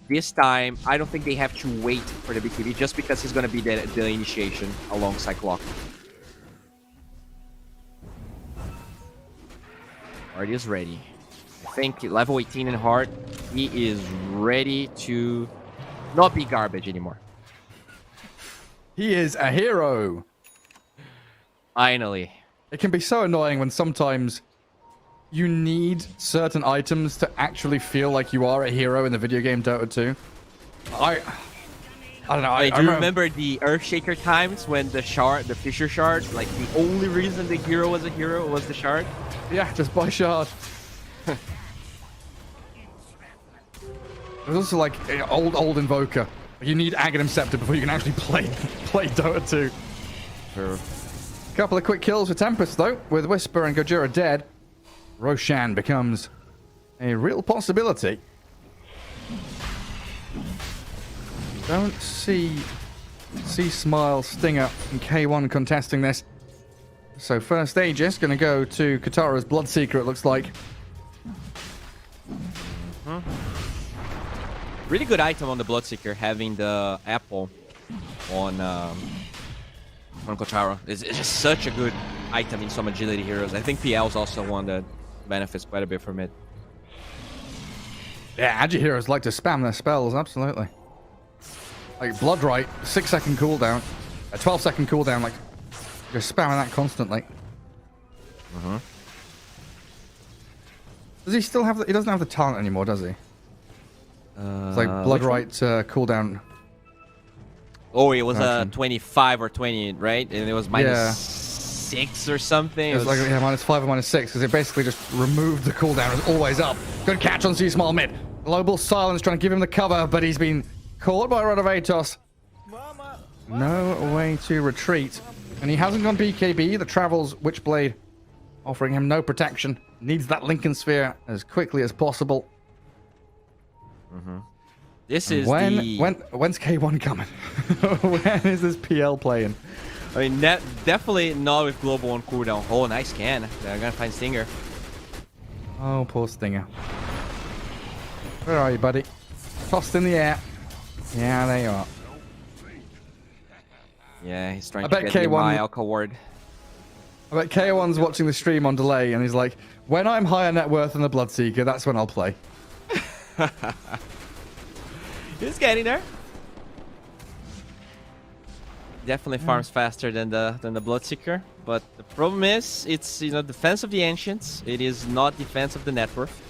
This time, I don't think they have to wait for the BKB, just because he's going to be the initiation alongside Clock. Hard is ready. I think level 18 in Hard, he is ready to not be garbage anymore. He is a hero. Finally. It can be so annoying when sometimes you need certain items to actually feel like you are a hero in the video game Dota 2. I don't know. I do remember the Earthshaker times when the Fisher Shard, like the only reason the hero was a hero was the Shard. Yeah, just buy Shard. There's also like an old Invoker. You need Aghanim Scepter before you can actually play Dota 2. Sure. Couple of quick kills for Tempest though, with Whisper and Gojira dead. Roshan becomes a real possibility. Don't see Smile, Stinger, and K1 contesting this. So first Aegis going to go to Kataro's Bloodseeker, it looks like. Really good item on the Bloodseeker, having the apple on Kotaro. It's just such a good item in some agility heroes. I think PL is also one that benefits quite a bit from it. Yeah, agi heroes like to spam their spells, absolutely. Like Bloodright, 6-second cooldown, a 12-second cooldown, like just spamming that constantly. Does he still have he doesn't have the talent anymore, does he? It's like Bloodright cooldown. Oh, it was 25 or 20, right? And it was minus 6 or something. It was like minus 5 or minus 6, because it basically just removed the cooldown. It was always up. Good catch on C-Small mid. Global Silence trying to give him the cover, but he's been caught by Rod of Atos. No way to retreat. And he hasn't gone BKB. The Travel's Witchblade offering him no protection. Needs that Lincoln Sphere as quickly as possible. This is when's K1 coming? When is this PL playing? I mean, definitely not with Global on cooldown. Oh, nice scan. They're gonna find Stinger. Oh, poor Stinger. Where are you, buddy? Tossed in the air. Yeah, there you are. Yeah, he's trying I to bet get K1 my Alka ward. I bet K1's watching the stream on delay and he's like, when I'm higher net worth than the Bloodseeker, that's when I'll play. He's getting there. Definitely farms faster than the Bloodseeker, but the problem is it's defense of the Ancients. It is not defense of the net worth.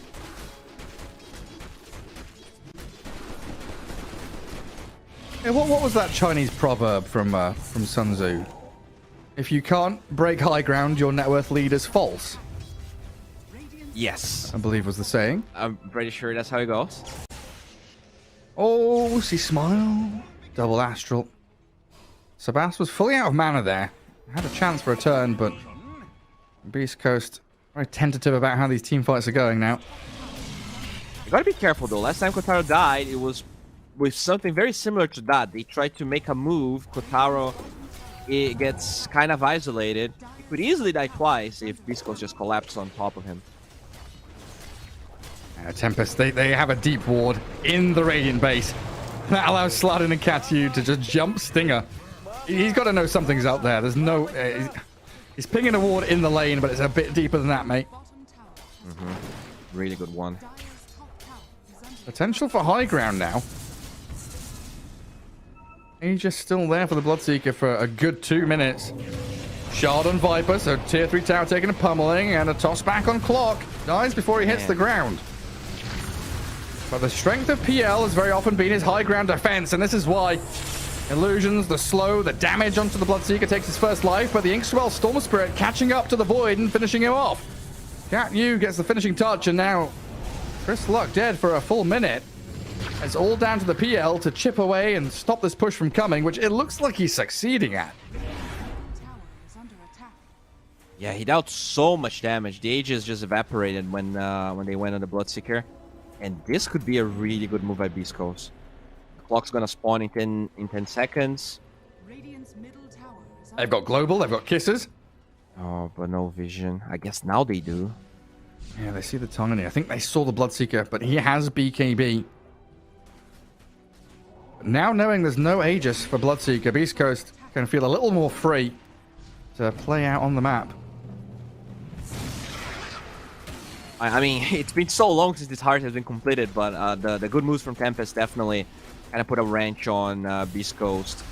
Hey, what was that Chinese proverb from Sun Tzu? If you can't break high ground, your net worth lead is false. Yes, I believe was the saying. I'm pretty sure that's how it goes. Oh, see Smile. Double Astral. Sebas was fully out of mana there. Had a chance for a turn, but Beastcoast very tentative about how these team fights are going now. You gotta be careful though. Last time Kotaro died, it was with something very similar to that. They tried to make a move. Kotaro it gets kind of isolated. He could easily die twice if Beastcoast just collapsed on top of him. Tempest, they have a deep ward in the Radiant base. That allows Sladin and Katyu to just jump Stinger. He's got to know something's out there. There's no... he's pinging a ward in the lane, but it's a bit deeper than that, mate. Really good one. Potential for high ground now. Aegis still there for the Bloodseeker for a good 2 minutes. Shard on Viper, so tier 3 tower taking a pummeling, and a toss back on Clock. Dies before he hits the ground. But the strength of PL has very often been his high ground defense, and this is why illusions, the slow, the damage onto the Bloodseeker takes his first life, but the Inkswell Storm Spirit catching up to the Void and finishing him off. Katyu gets the finishing touch, and now Chris Luck dead for a full minute. It's all down to the PL to chip away and stop this push from coming, which it looks like he's succeeding at. Yeah, he dealt so much damage. The Aegis just evaporated when they went on the Bloodseeker. And this could be a really good move by Beastcoast. The clock's gonna spawn in 10 seconds. They've got global, they've got kisses. Oh, but no vision. I guess now they do. Yeah, they see the Tongani. I think they saw the Bloodseeker, but he has BKB. Now knowing there's no Aegis for Bloodseeker, Beastcoast can feel a little more free to play out on the map. I mean, it's been so long since this heart has been completed, but the good moves from Tempest definitely kind of put a wrench on Beastcoast,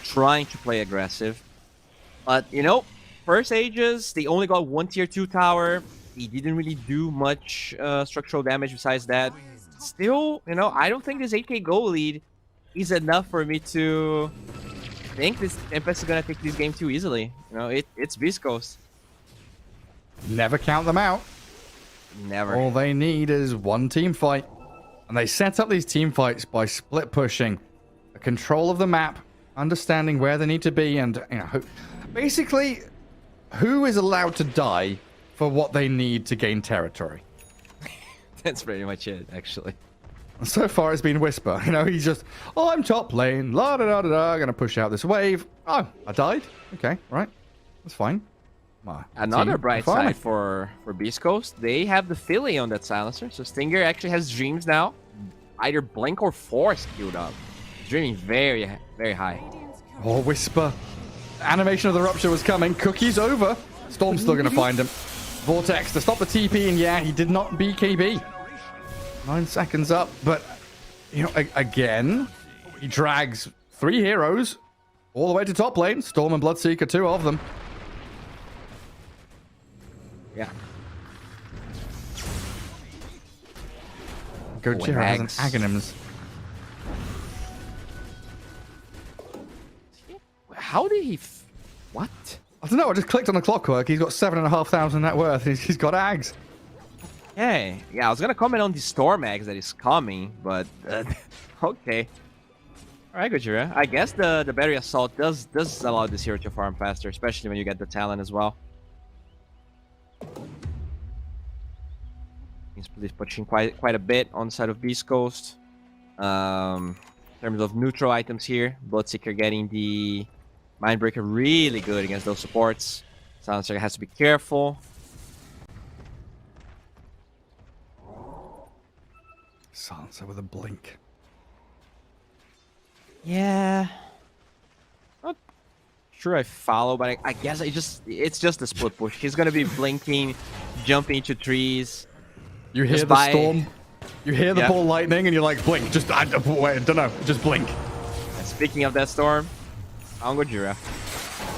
trying to play aggressive. But, you know, first Aegis, they only got 1 tier 2 tower. He didn't really do much structural damage besides that. Still, you know, I don't think this 8k goal lead is enough for me to think this Tempest is going to take this game too easily. You know, it's Beastcoast. Never count them out. Never. All they need is one team fight. And they set up these team fights by split pushing, a control of the map, understanding where they need to be, and you know, basically who is allowed to die for what they need to gain territory. That's pretty much it, actually. And so far it's been Whisper. You know, he's just, oh, I'm top lane, la da da da da, gonna push out this wave. Oh, I died? Okay, right. That's fine. Another bright side for Beastcoast, they have the Philly on that silencer, so Stinger actually has Dreams now. Either Blink or Force queued up. Dreaming very, very high. Oh, Whisper. Animation of the Rupture was coming. Cookie's over. Storm's still going to find him. Vortex to stop the TP, and yeah, he did not BKB. 9 seconds up, but, you know, again, he drags 3 heroes all the way to top lane. Storm and Bloodseeker, 2 of them. Yeah. Gojira has an Aghanims. How did he... What? I don't know, I just clicked on the clockwork. He's got 7,500 net worth, and he's got Ags. Hey, yeah, I was gonna comment on the Storm Ags that is coming, but... okay. Alright, Gojira. I guess the Battery Assault does allow this hero to farm faster, especially when you get the talent as well. He's pushing quite a bit on the side of Beastcoast. In terms of neutral items here, Bloodseeker getting the Mindbreaker really good against those supports. Silencer has to be careful. Silencer with a blink. Yeah. Not sure I follow, but I guess it's just a split push. He's gonna be blinking, jumping into trees. You hear the storm, you hear the ball lightning, and you're like, blink. Just, I don't know, just blink. And speaking of that storm, on Gojira.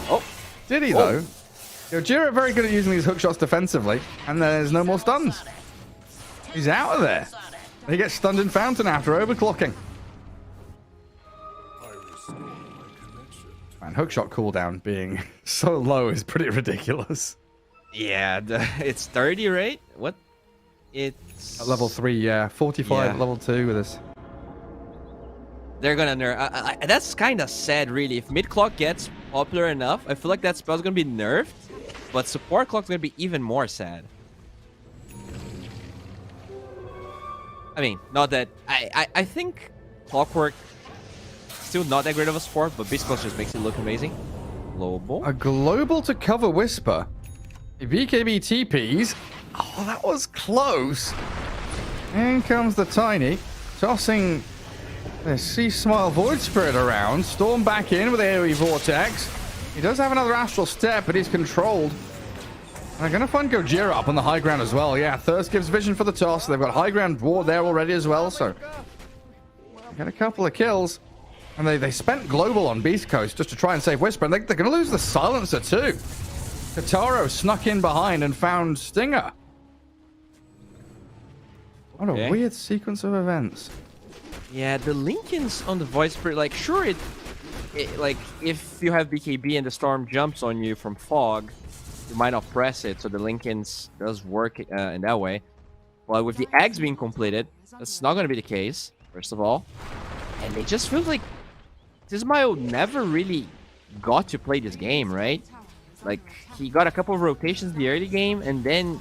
Oh. Did he, though? Gojira very good at using these hook shots defensively, and there's no more stuns. He's out of there. He gets stunned in Fountain after overclocking. Man, hookshot cooldown being so low is pretty ridiculous. Yeah, it's 30, right? What? It's... At level 3, yeah. 45 at level 2 with this. they're gonna nerf. That's kind of sad, really. If mid clock gets popular enough, I feel like that spell's gonna be nerfed, but support clock's gonna be even more sad. I mean, not that I think Clockwork still not that great of a support, but Beastcoast just makes it look amazing. Global. A global to cover Whisper. A BKB TPs. Oh, that was close. In comes the Tiny, tossing the Sea Smile Void Spirit around. Storm back in with AoE Vortex. He does have another Astral Step, but he's controlled. They're going to find Gojira up on the high ground as well. Yeah, Thirst gives vision for the toss. They've got high ground ward there already as well, so... Got a couple of kills. And they spent global on Beastcoast just to try and save Whisper. And they're going to lose the Silencer too. Kataro snuck in behind and found Stinger. What a weird sequence of events. Yeah, the Lincolns on the Void Spirit, like, sure, it like, if you have BKB and the Storm jumps on you from Fog, you might not press it, so the Lincolns does work in that way. But with the eggs being completed, that's not going to be the case, first of all. And it just feels like Tismayo never really got to play this game, right? Like, he got a couple of rotations in the early game, and then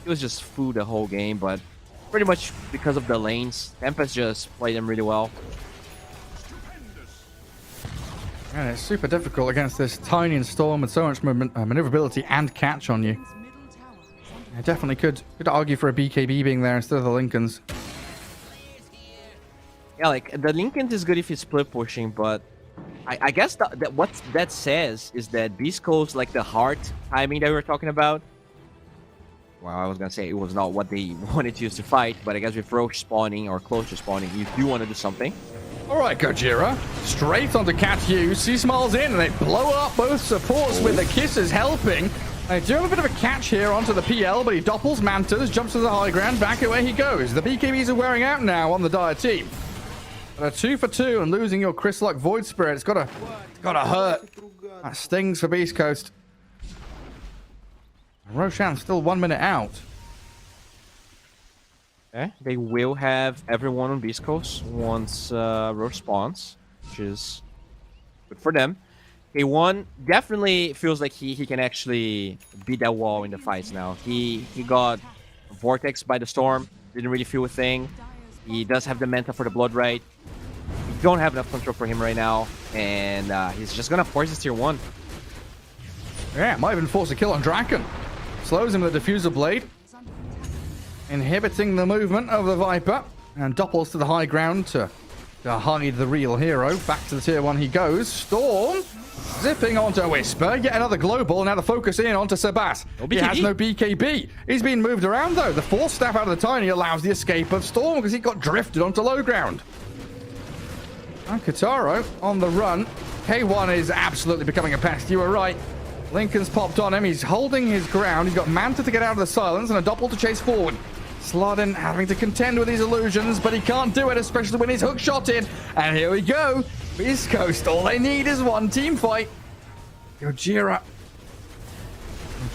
it was just food the whole game, but pretty much because of the lanes, Tempest just played them really well. And it's super difficult against this Tiny and Storm with so much maneuverability and catch on you. I definitely could argue for a BKB being there instead of the Lincolns. Yeah, like, the Lincoln is good if he's split pushing, but I guess that what that says is that Beastcoast, like the hard timing that we were talking about, well, I was gonna say it was not what they wanted to use to fight, but I guess with Roche spawning or close to spawning, you do want to do something. Alright, Gojira. Straight onto Cat Hughes. Sea Smiles in, and they blow up both supports with the kisses helping. They do have a bit of a catch here onto the PL, but he doppels Mantas, jumps to the high ground, back away he goes. The BKBs are wearing out now on the Dire team. But a 2 for 2 and losing your Chrysalis Void Spirit, it's gotta hurt. That stings for Beastcoast. Roshan's still 1 minute out. Okay, they will have everyone on Beastcoast once Roche spawns, which is good for them. K1 definitely feels like he can actually beat that wall in the fights now. He got Vortex by the Storm, didn't really feel a thing. He does have the Manta for the Blood Right. We don't have enough control for him right now, and he's just gonna force his tier 1. Yeah, might even force a kill on Draken. Slows him with the Diffuser Blade, inhibiting the movement of the Viper, and doppels to the high ground to hide the real hero. Back to the tier 1 he goes. Storm zipping onto Whisper. Yet another global. Now the focus in onto Sebas. He has no BKB. He's been moved around though. The Force Staff out of the Tiny allows the escape of Storm because he got drifted onto low ground. And Kataro on the run. K1 is absolutely becoming a pest. You were right. Lincoln's popped on him. He's holding his ground. He's got Manta to get out of the silence and a doppel to chase forward. Sladin having to contend with these illusions, but he can't do it, especially when he's hook shot in. And here we go. Beastcoast, all they need is one team fight. Gojira.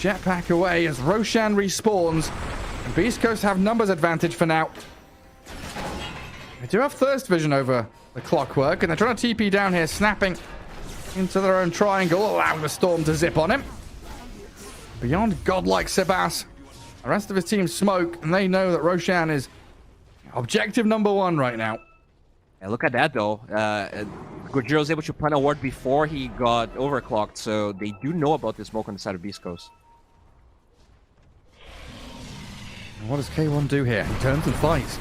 Jetpack away as Roshan respawns. And Beastcoast have numbers advantage for now. They do have Thirst Vision over the Clockwork, and they're trying to TP down here, snapping into their own triangle, allowing the Storm to zip on him. Beyond godlike Sebas. The rest of his team smoke, and they know that Roshan is objective number 1 right now. And look at that, though. Gojira was able to plant a ward before he got overclocked, so they do know about the smoke on the side of Beastcoast. And what does K1 do here? He turns and fights.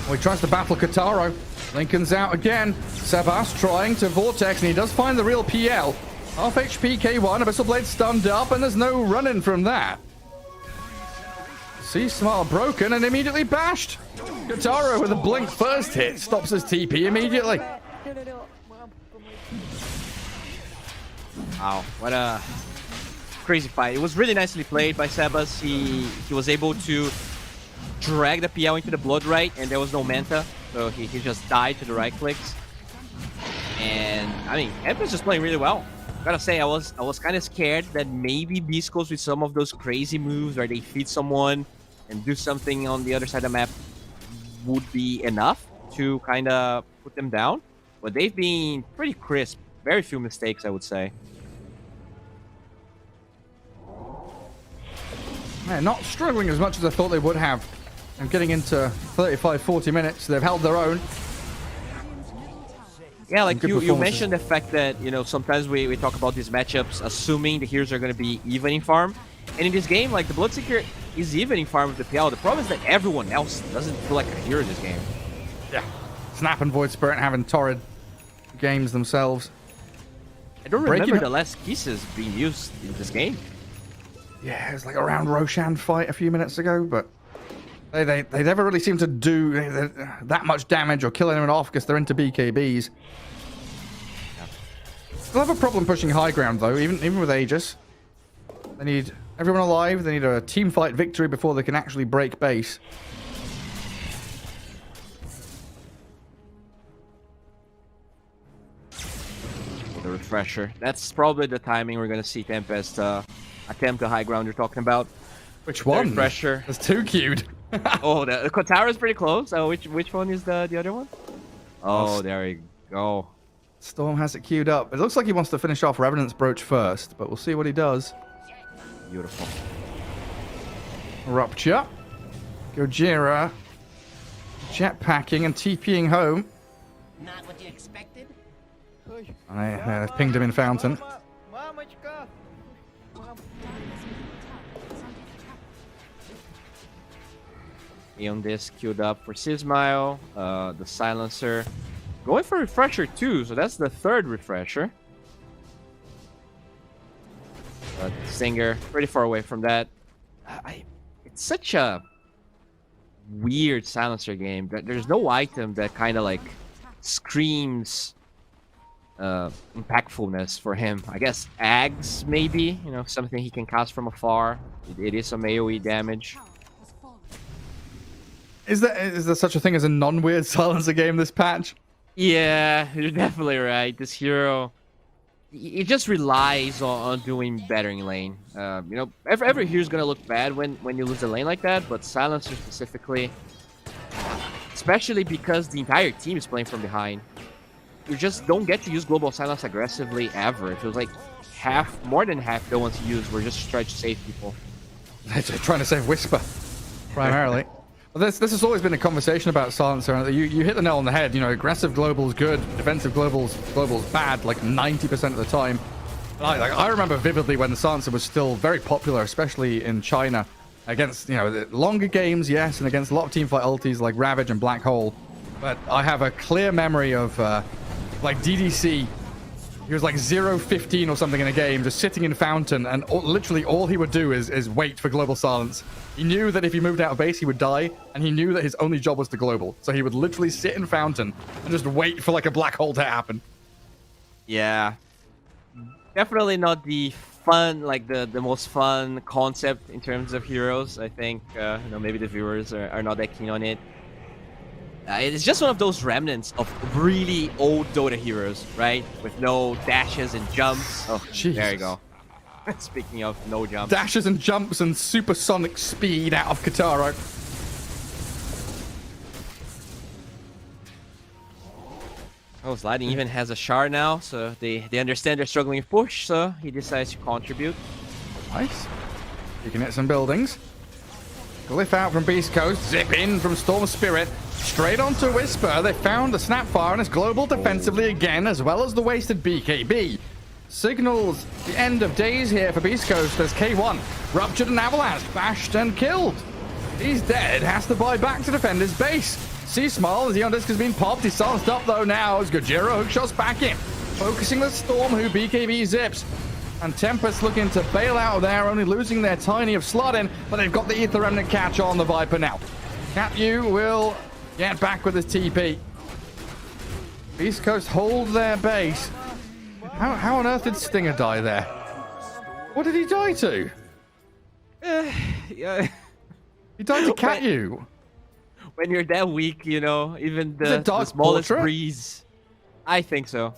Well, he tries to battle Kataro. Lincoln's out again. Sebas trying to Vortex, and he does find the real PL. Half HP K1, Abyssal Blade stunned up, and there's no running from that. Sea Smile broken and immediately bashed. Kataro with a blink first hit stops his TP immediately. Wow, what a crazy fight. It was really nicely played by Sebas. He was able to drag the PL into the Blood Right, and there was no Manta, so he just died to the right clicks. And I mean, Tempest just playing really well. Gotta say, I was kind of scared that maybe Beastcoast with some of those crazy moves where they feed someone and do something on the other side of the map would be enough to kind of put them down. but they've been pretty crisp. Very few mistakes, I would say. Man, not struggling as much as I thought they would have. And getting into 35, 40 minutes, they've held their own. Yeah, like you mentioned the fact that, you know, sometimes we talk about these matchups assuming the heroes are going to be even in farm. And in this game, like, the Bloodseeker is even in farm with the PL. The problem is that everyone else doesn't feel like a hero in this game. Yeah. Snap and Void Spirit having torrid games themselves. I don't remember the last pieces being used in this game. Yeah, it was like a round Roshan fight a few minutes ago, but they never really seem to do that much damage or kill anyone off because they're into BKBs. They'll have a problem pushing high ground, though, even with Aegis. They need everyone alive. They need a team fight victory before they can actually break base. The refresher. That's probably the timing we're going to see Tempest attempt the high ground you're talking about. Which one? Refresher. That's too cute. Oh, the Kotaro is pretty close. Which one is the other one? Oh, there we go. Storm has it queued up. It looks like he wants to finish off Revenant's Brooch first, but we'll see what he does. Beautiful. Rupture. Gojira. Jetpacking and TPing home. Not what you expected? I pinged him in Fountain. Neon Disc queued up for Sismile. The Silencer. Going for Refresher too, so that's the third Refresher. But Stinger, pretty far away from that. It's such a weird Silencer game. There's no item that kind of like screams impactfulness for him. I guess Ags maybe, you know, something he can cast from afar. It is some AoE damage. Is there such a thing as a non-weird Silencer game this patch? Yeah, you're definitely right. This hero, it just relies on doing better in lane. You know, every hero's gonna look bad when you lose a lane like that, but Silencer specifically, especially because the entire team is playing from behind. You just don't get to use Global Silence aggressively ever. It feels like more than half the ones used were just trying to save people. They're trying to save Whisper, primarily. Well, this has always been a conversation about Silencer. You hit the nail on the head. You know, aggressive global's good, defensive global's bad, like 90% of the time. I remember vividly when the Silencer was still very popular, especially in China, against, you know, the longer games, yes, and against a lot of teamfight ultis like Ravage and Black Hole. But I have a clear memory of like DDC. He was like 0-15 or something in a game, just sitting in Fountain, and literally all he would do is wait for Global Silence. He knew that if he moved out of base, he would die, and he knew that his only job was to Global. So he would literally sit in Fountain and just wait for like a black hole to happen. Yeah. Definitely not the fun, like the most fun concept in terms of heroes. I think, you know, maybe the viewers are not that keen on it. It's just one of those remnants of really old Dota heroes, right? With no dashes and jumps. Oh, Jesus. There you go. Speaking of no jumps. Dashes and jumps and supersonic speed out of Kotaro. Oh, Sliding even has a shard now, so they understand they're struggling with push, so he decides to contribute. Nice. You can hit some buildings. Glyph out from Beastcoast, zip in from Storm Spirit, straight onto Whisper. They found the Snapfire and it's global defensively again, as well as the wasted BKB. Signals the end of days here for Beastcoast as K1 ruptured an avalanche, bashed and killed. He's dead, has to buy back to defend his base. C-Smile, as Neon Disc has been popped, he's silenced up though now as Gojira hookshots back in, focusing the Storm who BKB zips. And Tempest looking to bail out there, only losing their tiny of Slot-in, but they've got the Ether Remnant catch on the Viper now. Cap-U will get back with his TP. Beastcoast hold their base. How on earth did Stinger die there? What did he die to? Yeah. He died to Cap-U. When you're that weak, you know, even the smallest breeze. I think so.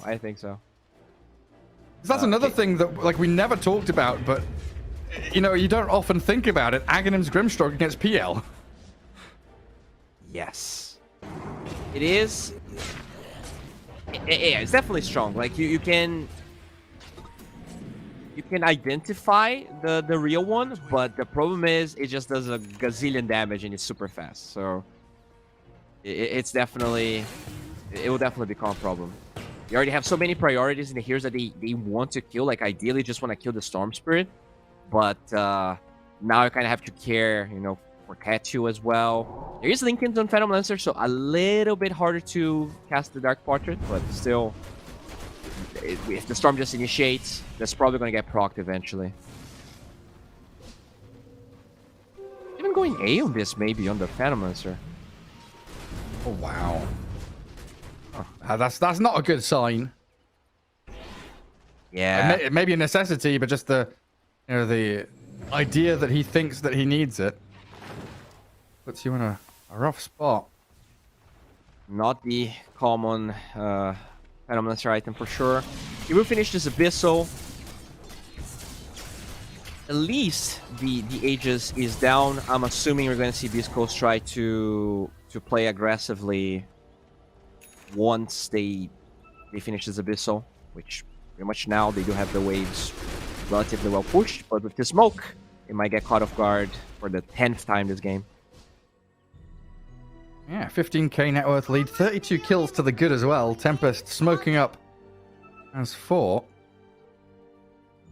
That's another thing that, like, we never talked about, but, you know, you don't often think about it. Aghanim's Grimstroke against PL. Yes. It is Yeah, it's definitely strong. Like you can identify the real one, but the problem is it just does a gazillion damage and it's super fast. So it will definitely become a problem. You already have so many priorities in the heroes that they want to kill. Like ideally just want to kill the Storm Spirit, but now I kind of have to care, you know, for Ketu as well. There is Linken's on Phantom Lancer, so a little bit harder to cast the Dark Portrait, but still, if the Storm just initiates, that's probably going to get procced eventually. Even going A on this, maybe, on the Phantom Lancer. Oh, wow. Oh, that's not a good sign. Yeah. It may be a necessity, but just the idea that he thinks that he needs it puts you in a rough spot. Not the common Phantom Lancer item for sure. He will finish this Abyssal. At least the Aegis is down. I'm assuming we're going to see Beastcoast try to play aggressively once they finish this Abyssal, which pretty much now they do have the waves relatively well pushed, but with the smoke, it might get caught off guard for the 10th time this game. Yeah, 15k net worth lead, 32 kills to the good as well. Tempest smoking up as 4.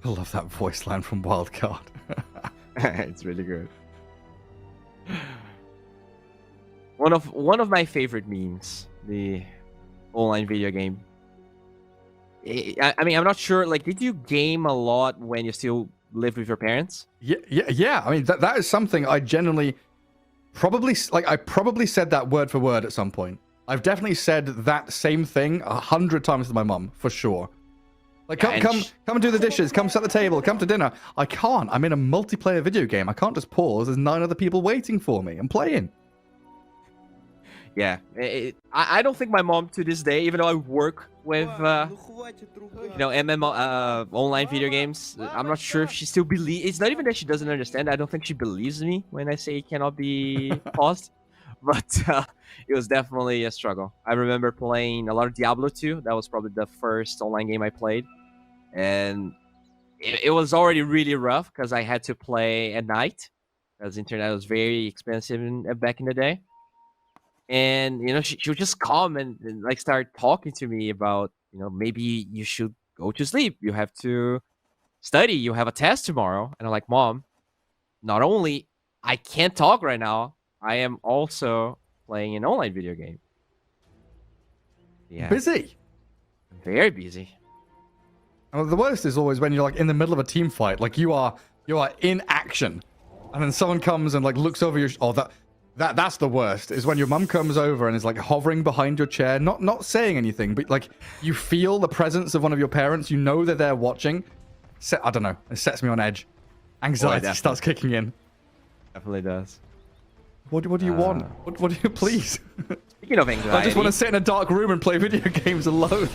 I love that voice line from Wildcard. It's really good. One of my favorite memes, the online video game. I mean, I'm not sure. Like, did you game a lot when you still lived with your parents? Yeah. I mean, that is something I genuinely probably said that word for word at some point. I've definitely said that same thing 100 times to my mum for sure. Like, come and do the dishes. Come set the table. Come to dinner. I can't. I'm in a multiplayer video game. I can't just pause. There's 9 other people waiting for me. I'm playing. Yeah, I don't think my mom to this day, even though I work with, MMO, online video games, I'm not sure if she still believes. It's not even that she doesn't understand. I don't think she believes me when I say it cannot be paused. But it was definitely a struggle. I remember playing a lot of Diablo 2. That was probably the first online game I played. And it was already really rough because I had to play at night because internet was very expensive back in the day. And, you know, she would just come and like start talking to me about, you know, maybe you should go to sleep. You have to study. You have a test tomorrow. And I'm like, Mom, not only I can't talk right now, I am also playing an online video game. Yeah. Busy. Very busy. And the worst is always when you're like in the middle of a team fight, like you are in action, and then someone comes and like looks over your. That's the worst. Is when your mum comes over and is like hovering behind your chair, not saying anything, but like you feel the presence of one of your parents. You know they're there watching. I don't know. It sets me on edge. Anxiety starts kicking in. Definitely does. What do you want? What do you please? Speaking of anxiety, I just want to sit in a dark room and play video games alone.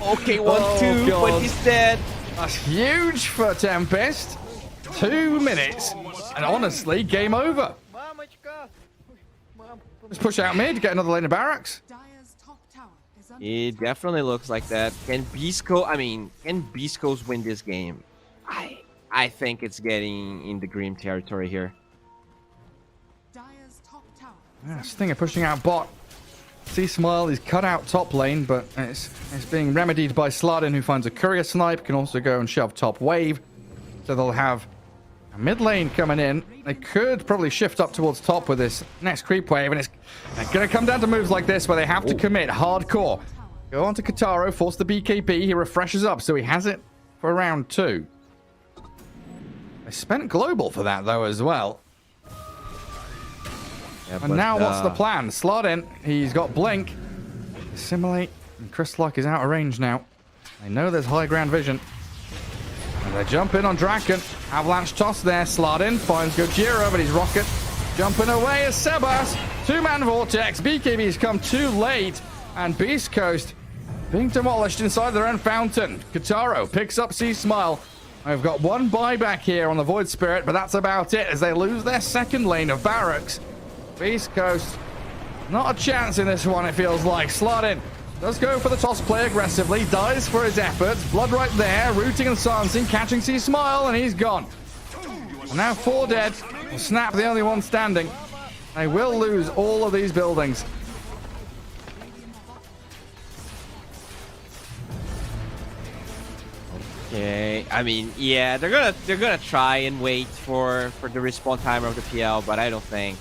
Okay, 1-2, but he's dead. That's huge for Tempest. 2 minutes, and honestly, game over. Let's push out mid, get another lane of barracks. It definitely looks like that. Can Beastcoast win this game? I think it's getting in the Grim territory here. Yeah, Stinger pushing out bot. C-Smile is cut out top lane, but it's being remedied by Slardin, who finds a courier snipe, can also go and shove top wave. So they'll have a mid lane coming in. They could probably shift up towards top with this next creep wave, and it's going to come down to moves like this where they have to commit hardcore. Go on to Kataro, force the BKB, he refreshes up, so he has it for round 2. They spent global for that, though, as well. Yeah, and now what's the plan? Slardin, he's got Blink. Assimilate, and Crystlock is out of range now. They know there's high ground vision. And they jump in on Draken. Avalanche toss there. Slardin finds Gojira, but he's rocket. Jumping away is Sebas. 2-man Vortex. BKB's come too late. And Beastcoast being demolished inside their own fountain. Kataro picks up C-Smile. They've got one buyback here on the Void Spirit, but that's about it as they lose their second lane of barracks. Beastcoast, not a chance in this one, it feels like. Slardin Does go for the toss play aggressively, dies for his efforts. Blood right there, rooting and silencing, catching C Smile, and he's gone. And now 4 dead. Snap the only one standing. They will lose all of these buildings. Okay, I mean, yeah, they're gonna try and wait for the respawn timer of the PL, but I don't think.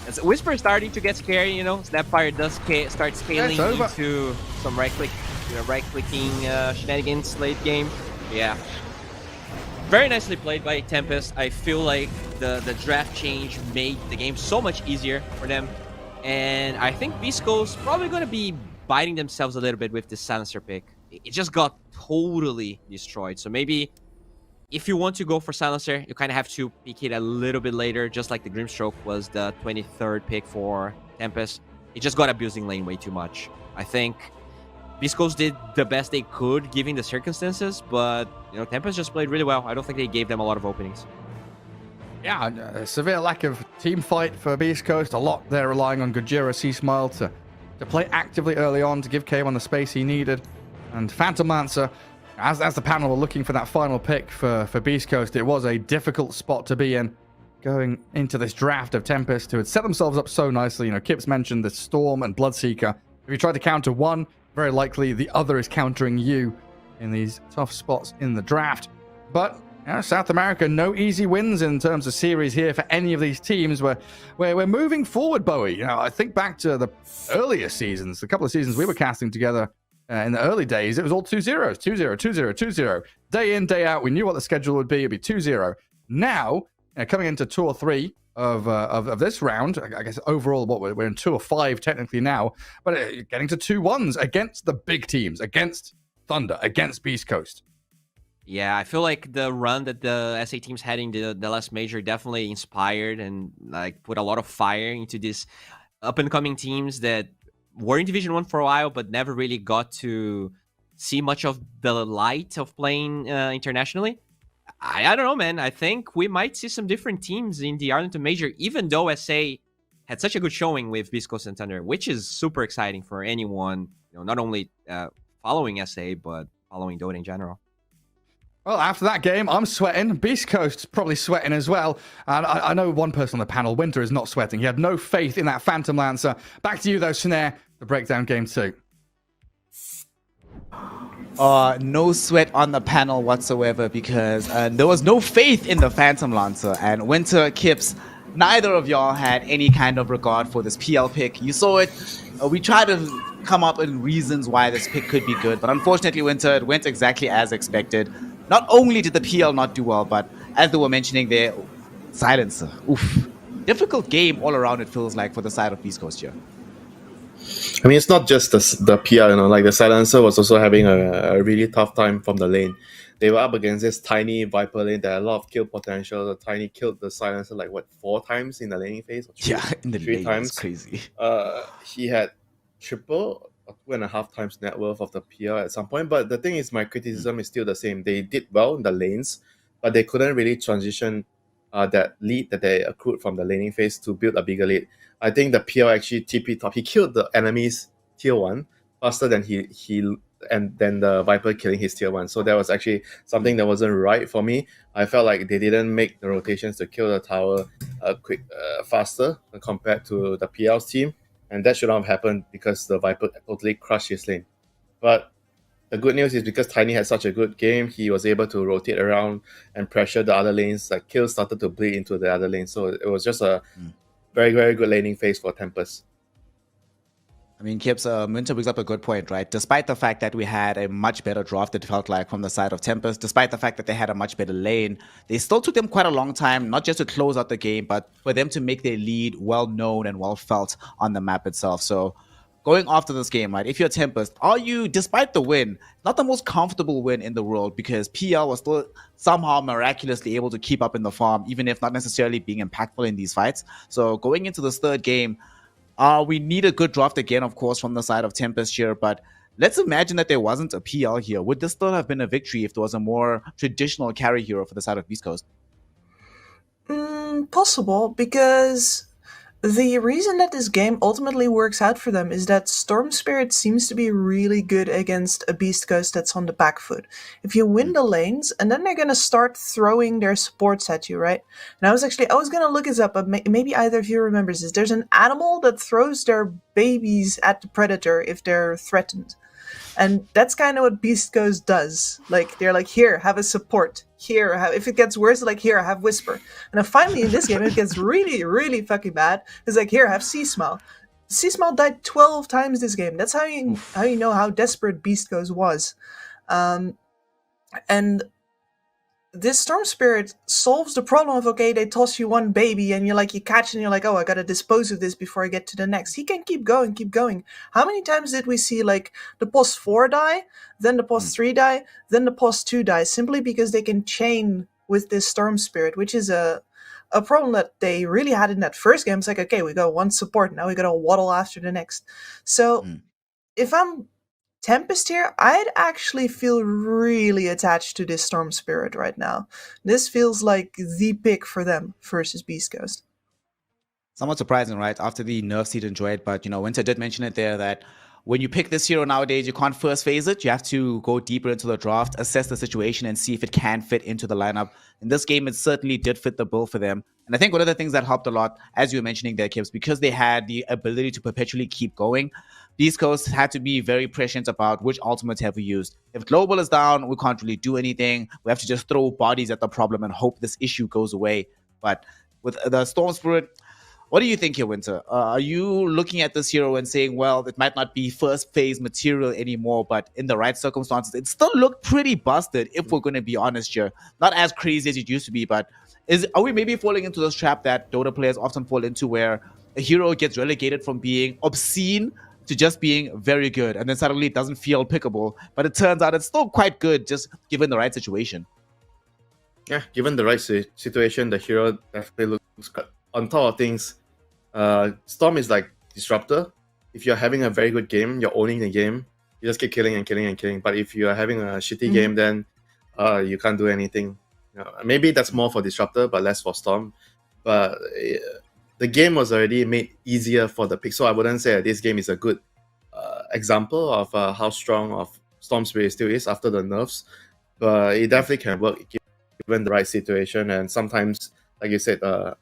As Whisper is starting to get scary, you know. Snapfire does start scaling into some right-clicking shenanigans late game. Yeah, very nicely played by Tempest. I feel like the draft change made the game so much easier for them, and I think Beastcoast probably gonna be biting themselves a little bit with this silencer pick. It just got totally destroyed. So maybe if you want to go for silencer, you kind of have to pick it a little bit later, just like the Grimstroke was the 23rd pick for Tempest. It just got abusing lane way too much. I think Beastcoast did the best they could given the circumstances, but you know, Tempest just played really well. I don't think they gave them a lot of openings. Yeah, a severe lack of team fight for Beastcoast. A lot they're relying on Gojira C-Smile to play actively early on to give K1 the space he needed. And Phantom Lancer, as the panel were looking for that final pick for Beastcoast, it was a difficult spot to be in going into this draft of Tempest, who had set themselves up so nicely. You know, Kips mentioned the Storm and Bloodseeker. If you try to counter one, very likely the other is countering you in these tough spots in the draft. But you know, South America, no easy wins in terms of series here for any of these teams. We're moving forward, Bowie. You know, I think back to the earlier seasons, a couple of seasons we were casting together. In the early days, it was all 2-0s, 2-0, 2-0, 2-0. Day in, day out, we knew what the schedule would be. It'd be 2-0. Now, coming into Tour 3 of this round, I guess overall, we're in Tour 5 technically now, but getting to 2-1s against the big teams, against Thunder, against Beastcoast. Yeah, I feel like the run that the SA teams had in the last major definitely inspired and like put a lot of fire into these up-and-coming teams that were in Division 1 for a while, but never really got to see much of the light of playing internationally. I don't know, man. I think we might see some different teams in the Arlington Major, even though SA had such a good showing with Beastcoast and Thunder, which is super exciting for anyone, you know, not only following SA, but following Dota in general. Well, after that game, I'm sweating. Beastcoast's probably sweating as well. And I know one person on the panel, Winter, is not sweating. He had no faith in that Phantom Lancer. Back to you, though, Snare, to break down game 2. No sweat on the panel whatsoever because there was no faith in the Phantom Lancer. And Winter, Kips, neither of y'all had any kind of regard for this PL pick. You saw it. We tried to come up with reasons why this pick could be good. But unfortunately, Winter, it went exactly as expected. Not only did the PL not do well, but as they were mentioning there, silencer. Oof. Difficult game all around, it feels like, for the side of Beastcoast here. I mean, it's not just the PR, you know, like the silencer was also having a really tough time from the lane. They were up against this tiny Viper lane that had a lot of kill potential. The tiny killed the silencer like, 4 times in the laning phase? Yeah, in the three lane, times. it's crazy. He had triple or 2.5 times net worth of the PR at some point. But the thing is, my criticism is still the same. They did well in the lanes, but they couldn't really transition that lead that they accrued from the laning phase to build a bigger lead. I think the PR actually TP top. He killed the enemy's tier 1 faster than and then the Viper killing his tier 1. So that was actually something that wasn't right for me. I felt like they didn't make the rotations to kill the tower faster compared to the PL's team. And that should not have happened because the Viper totally crushed his lane. But the good news is because Tiny had such a good game, he was able to rotate around and pressure the other lanes. Like kills started to bleed into the other lane. So it was just a very, very good laning phase for Tempest. I mean, Kips, Winter brings up a good point, right? Despite the fact that we had a much better draft, it felt like, from the side of Tempest, despite the fact that they had a much better lane, they still took them quite a long time, not just to close out the game, but for them to make their lead well-known and well-felt on the map itself. So going after this game, right, if you're Tempest, are you, despite the win, not the most comfortable win in the world because PL was still somehow miraculously able to keep up in the farm, even if not necessarily being impactful in these fights. So going into this third game, we need a good draft again, of course, from the side of Tempest here, but let's imagine that there wasn't a PL here. Would this still have been a victory if there was a more traditional carry hero for the side of Beastcoast? Possible, because The reason that this game ultimately works out for them is that Storm Spirit seems to be really good against a Beastcoast that's on the back foot. If you win the lanes, and then they're gonna start throwing their supports at you, right? And I was gonna look this up, but maybe either of you remembers this. There's an animal that throws their babies at the predator if they're threatened. And that's kind of what Beastcoast does. Like, they're like, here, have a support. Here, if it gets worse, like, here, have Whisper. And then finally in this game, it gets really, really fucking bad. It's like, here, have Sea-Smile. Sea-Smile died 12 times this game. That's how you know how desperate Beastcoast was. And this Storm Spirit solves the problem of, okay, they toss you one baby and you catch and you're like, oh, I gotta dispose of this before I get to the next. He can keep going. How many times did we see like the POS 4 die, then the POS 3 die, then the POS 2 die, simply because they can chain with this Storm Spirit, which is a problem that they really had in that first game. It's like, okay, we got one support, now we gotta waddle after the next. So if I'm Tempest here, I'd actually feel really attached to this Storm Spirit right now. This feels like the pick for them versus Beastcoast. Somewhat surprising, right? After the nerfs he'd enjoyed, but Winter did mention it there that when you pick this hero nowadays, you can't first phase it. You have to go deeper into the draft, assess the situation, and see if it can fit into the lineup. In this game, it certainly did fit the bill for them. And I think one of the things that helped a lot, as you were mentioning there, Kips, because they had the ability to perpetually keep going, Beastcoast had to be very prescient about which ultimates have we used. If Global is down, we can't really do anything. We have to just throw bodies at the problem and hope this issue goes away. But with the Storm Spirit, what do you think here, Winter? Are you looking at this hero and saying, well, it might not be first phase material anymore, but in the right circumstances, it still looked pretty busted, if we're going to be honest here. Not as crazy as it used to be, but are we maybe falling into this trap that Dota players often fall into, where a hero gets relegated from being obscene to just being very good, and then suddenly it doesn't feel pickable, but it turns out it's still quite good, just given the right situation? Yeah, given the right situation, the hero definitely looks good. On top of things, Storm is like disruptor. If you're having a very good game, you're owning the game, you just keep killing and killing and killing. But if you are having a shitty game, then you can't do anything. Maybe that's more for disruptor, but less for Storm. But the game was already made easier for the pick, so I wouldn't say that this game is a good example of how strong of Storm Spirit still is after the nerfs. But it definitely can work given the right situation, and sometimes, like you said,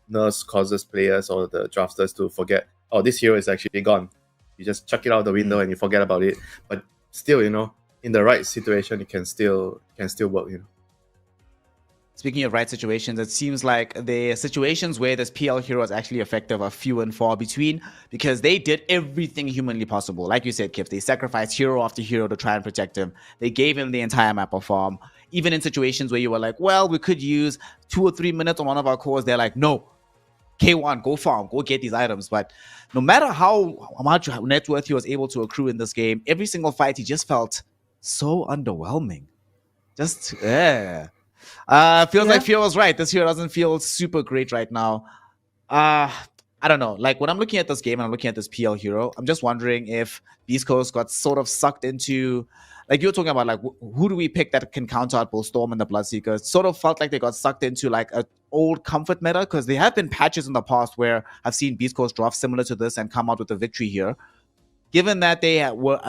nerfs causes players or the drafters to forget, oh, this hero is actually gone. You just chuck it out the window and you forget about it. But still, in the right situation, it can still work. Speaking of right situations, it seems like the situations where this PL hero is actually effective are few and far between, because they did everything humanly possible. Like you said, Kip, they sacrificed hero after hero to try and protect him. They gave him the entire map of farm. Even in situations where you were like, well, we could use 2 or 3 minutes on one of our cores, they're like, no, K1, go farm, go get these items. But no matter how much net worth he was able to accrue in this game, every single fight he just felt so underwhelming. Just, feels like Fear was right. This hero doesn't feel super great right now. I don't know. Like, when I'm looking at this game and I'm looking at this PL hero, I'm just wondering if Beastcoast got sort of sucked into, like you were talking about, like, who do we pick that can counter out both Storm and the Bloodseeker? It sort of felt like they got sucked into like an old comfort meta, because there have been patches in the past where I've seen Beastcoast draft similar to this and come out with a victory here. Given that they were,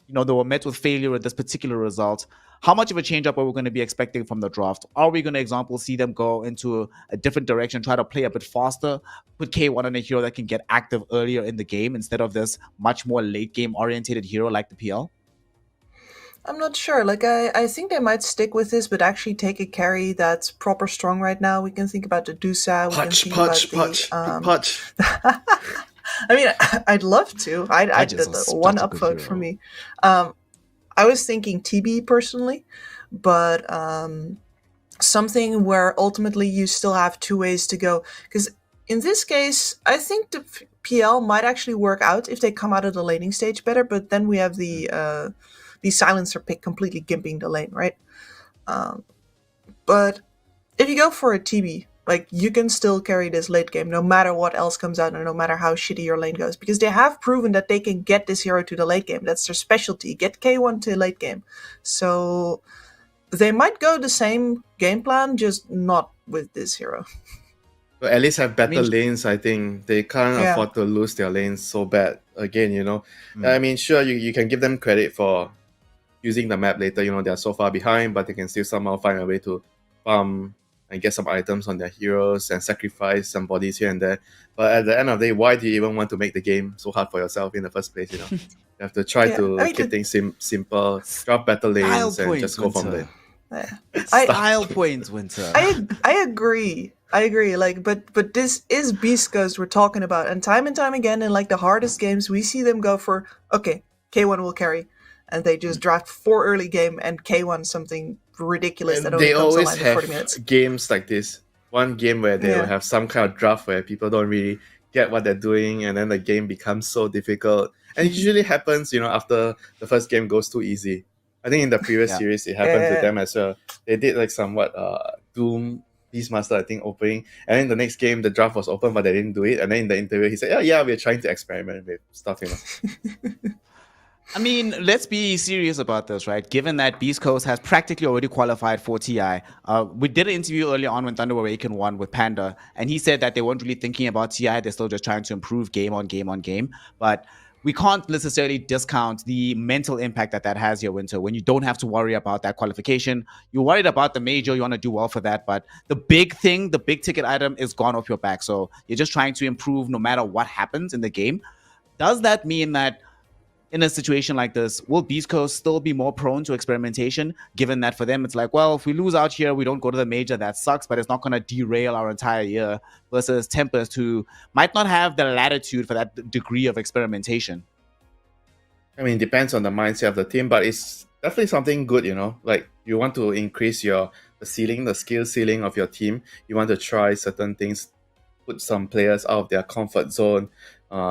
they were met with failure at this particular result, how much of a change up are we going to be expecting from the draft? Are we going to, example, see them go into a different direction, try to play a bit faster, put K1 on a hero that can get active earlier in the game instead of this much more late game orientated hero like the PL? I'm not sure. Like, I think they might stick with this, but actually take a carry that's proper strong right now. We can think about the Dusa. Punch. I mean, I'd love to. I'd one upvote for me. I was thinking TB personally, but something where ultimately you still have 2 ways to go. Because in this case, I think the PL might actually work out if they come out of the laning stage better, but then we have the silencer pick completely gimping the lane, right? But if you go for a TB, like, you can still carry this late game no matter what else comes out and no matter how shitty your lane goes, because they have proven that they can get this hero to the late game. That's their specialty, get K1 to late game. So they might go the same game plan, just not with this hero. So at least have better I mean- lanes. I think they can't Yeah. afford to lose their lanes so bad again. I mean, sure, you can give them credit for using the map later. They're so far behind, but they can still somehow find a way to farm and get some items on their heroes and sacrifice some bodies here and there. But at the end of the day, why do you even want to make the game so hard for yourself in the first place? You have to try Yeah, to I mean, keep things simple, drop better lanes, and just go from there. Style points, Winter. I agree. Like, but this is Beastcoast we're talking about, and time again in like the hardest games, we see them go for okay, K1 will carry, and they just draft 4 early game and K1 something ridiculous that only They comes always online in 40 have minutes. games like this. One game where they will Yeah. have some kind of draft where people don't really get what they're doing, and then the game becomes so difficult. And it usually happens, after the first game goes too easy. I think in the previous Yeah. series it happened Yeah. to them as well. They did like somewhat Doom Beastmaster, I think, opening, and then the next game the draft was open but they didn't do it. And then in the interview he said, yeah, we're trying to experiment with stuff. I mean, let's be serious about this, right? Given that Beast Coast has practically already qualified for TI. We did an interview earlier on when Thunder Awakened won with Panda, and he said that they weren't really thinking about TI. They're still just trying to improve game on game. But we can't necessarily discount the mental impact that has here, Winter, when you don't have to worry about that qualification. You're worried about the major. You want to do well for that. But the big thing, the big ticket item is gone off your back. So you're just trying to improve no matter what happens in the game. Does that mean that in a situation like this, will Beast Coast still be more prone to experimentation, given that for them it's like, well, if we lose out here, we don't go to the major, that sucks, but it's not going to derail our entire year, versus Tempest, who might not have the latitude for that degree of experimentation? I mean, it depends on the mindset of the team, but it's definitely something good, Like, you want to increase the skill ceiling of your team. You want to try certain things, put some players out of their comfort zone,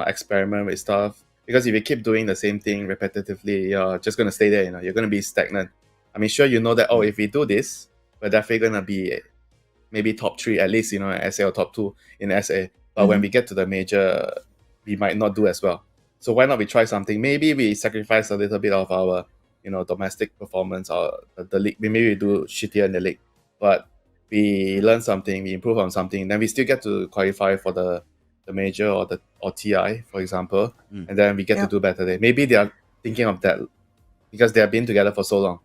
experiment with stuff. Because if you keep doing the same thing repetitively, you're just going to stay there, You're going to be stagnant. I mean, sure, that, if we do this, we're definitely going to be maybe top 3, at least, in SA, or top 2 in SA. But when we get to the major, we might not do as well. So why not we try something? Maybe we sacrifice a little bit of our, domestic performance or the league. Maybe we do shittier in the league. But we learn something, we improve on something, then we still get to qualify for the major or TI, for example, and then we get to do better there. Maybe they are thinking of that because they have been together for so long.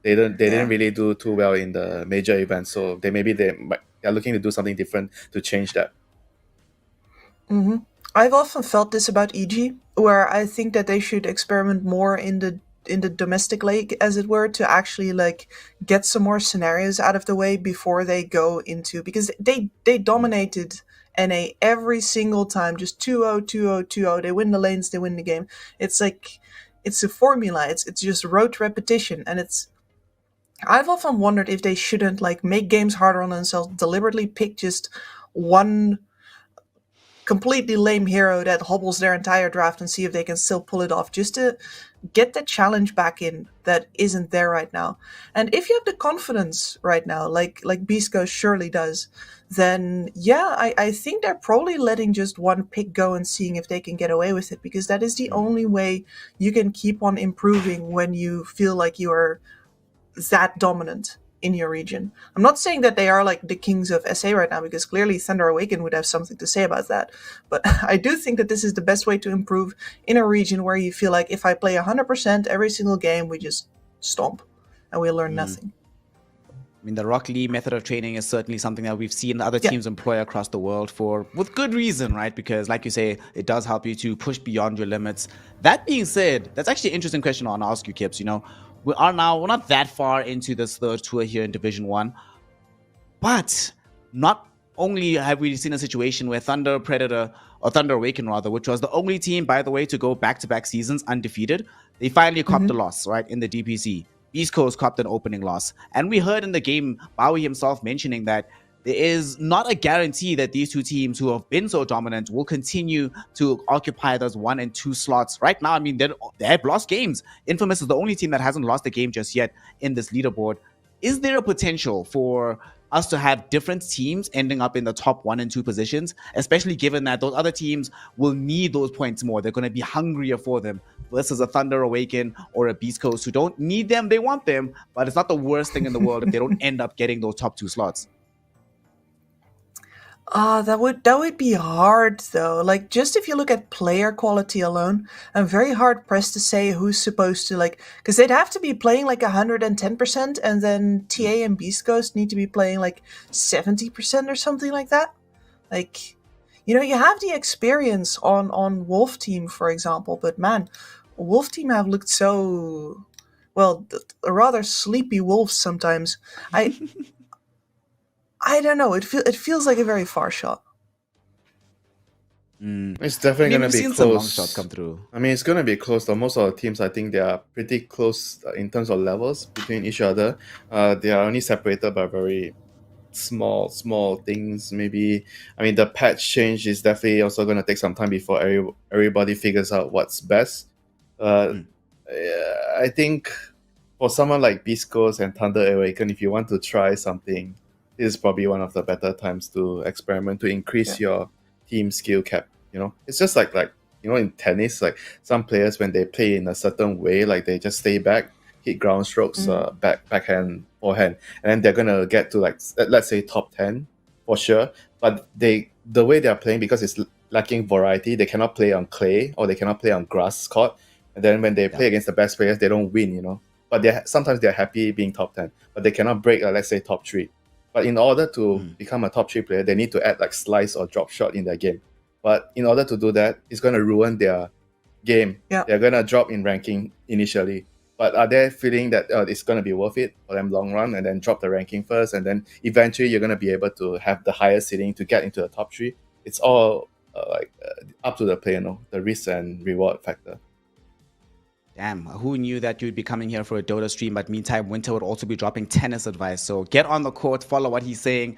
They didn't really do too well in the major events, so they're looking to do something different to change that. I've often felt this about EG, where I think that they should experiment more in the domestic league, as it were, to actually like get some more scenarios out of the way before they go into, because they dominated NA every single time, just 2-0, 2-0, 2-0. They win the lanes, they win the game. It's like, it's a formula. It's just rote repetition, and I've often wondered if they shouldn't like make games harder on themselves, deliberately pick just one completely lame hero that hobbles their entire draft and see if they can still pull it off, just to get the challenge back in that isn't there right now. And if you have the confidence right now, like Beastcoast surely does, then yeah, I think they're probably letting just one pick go and seeing if they can get away with it, because that is the only way you can keep on improving when you feel like you are that dominant in your region. I'm not saying that they are like the kings of SA right now, because clearly Thunder Awakened would have something to say about that. But I do think that this is the best way to improve in a region where you feel like if I play 100% every single game, we just stomp and we learn nothing. I mean, the Rock Lee method of training is certainly something that we've seen other teams employ across the world with good reason, right? Because like you say, it does help you to push beyond your limits. That being said, that's actually an interesting question I want to ask you, Kips. We're not that far into this third tour here in Division 1, but not only have we seen a situation where Thunder Awakened rather, which was the only team, by the way, to go back-to-back seasons undefeated, they finally copped a loss, right, in the DPC. Beast Coast copped an opening loss. And we heard in the game Bowie himself mentioning that there is not a guarantee that these two teams who have been so dominant will continue to occupy those 1 and 2 slots. Right now, I mean, they have lost games. Infamous is the only team that hasn't lost a game just yet in this leaderboard. Is there a potential for us to have different teams ending up in the top 1 and 2 positions, especially given that those other teams will need those points more? They're going to be hungrier for them versus a Thunder Awaken or a Beast Coast who don't need them. They want them, but it's not the worst thing in the world if they don't end up getting those top 2 slots. That would be hard though. Like just if you look at player quality alone, I'm very hard pressed to say who's supposed to like because they'd have to be playing like 110%, and then TA and Beastcoast need to be playing like 70% or something like that. Like, you have the experience on Wolf Team, for example, but man, Wolf Team have looked so well, rather sleepy wolves sometimes. I don't know. It feels like a very far shot. It's definitely I mean, going we've to be seen close. some long shots come through. I mean, it's going to be close. Though most of the teams, I think they are pretty close in terms of levels between each other. They are only separated by very small things. Maybe, I mean, the patch change is definitely also going to take some time before everybody figures out what's best. I think for someone like Beast Coast and Thunder Awaken, if you want to try something, this is probably one of the better times to experiment to increase your team skill cap. It's just like in tennis, like some players when they play in a certain way, like they just stay back, hit ground strokes, backhand, forehand, and then they're gonna get to like let's say top 10 for sure. But the way they are playing, because it's lacking variety, they cannot play on clay or they cannot play on grass court. And then when they play against the best players, they don't win. But sometimes they're happy being top 10, but they cannot break let's say top 3. But in order to become a top 3 player, they need to add like slice or drop shot in their game. But in order to do that, it's going to ruin their game. Yeah. They're going to drop in ranking initially. But are they feeling that it's going to be worth it for them long run, and then drop the ranking first, and then eventually you're going to be able to have the highest seeding to get into the top 3? It's all up to the player, the risk and reward factor. Damn, who knew that you'd be coming here for a Dota stream, but meantime, Winter would also be dropping tennis advice. So get on the court, follow what he's saying.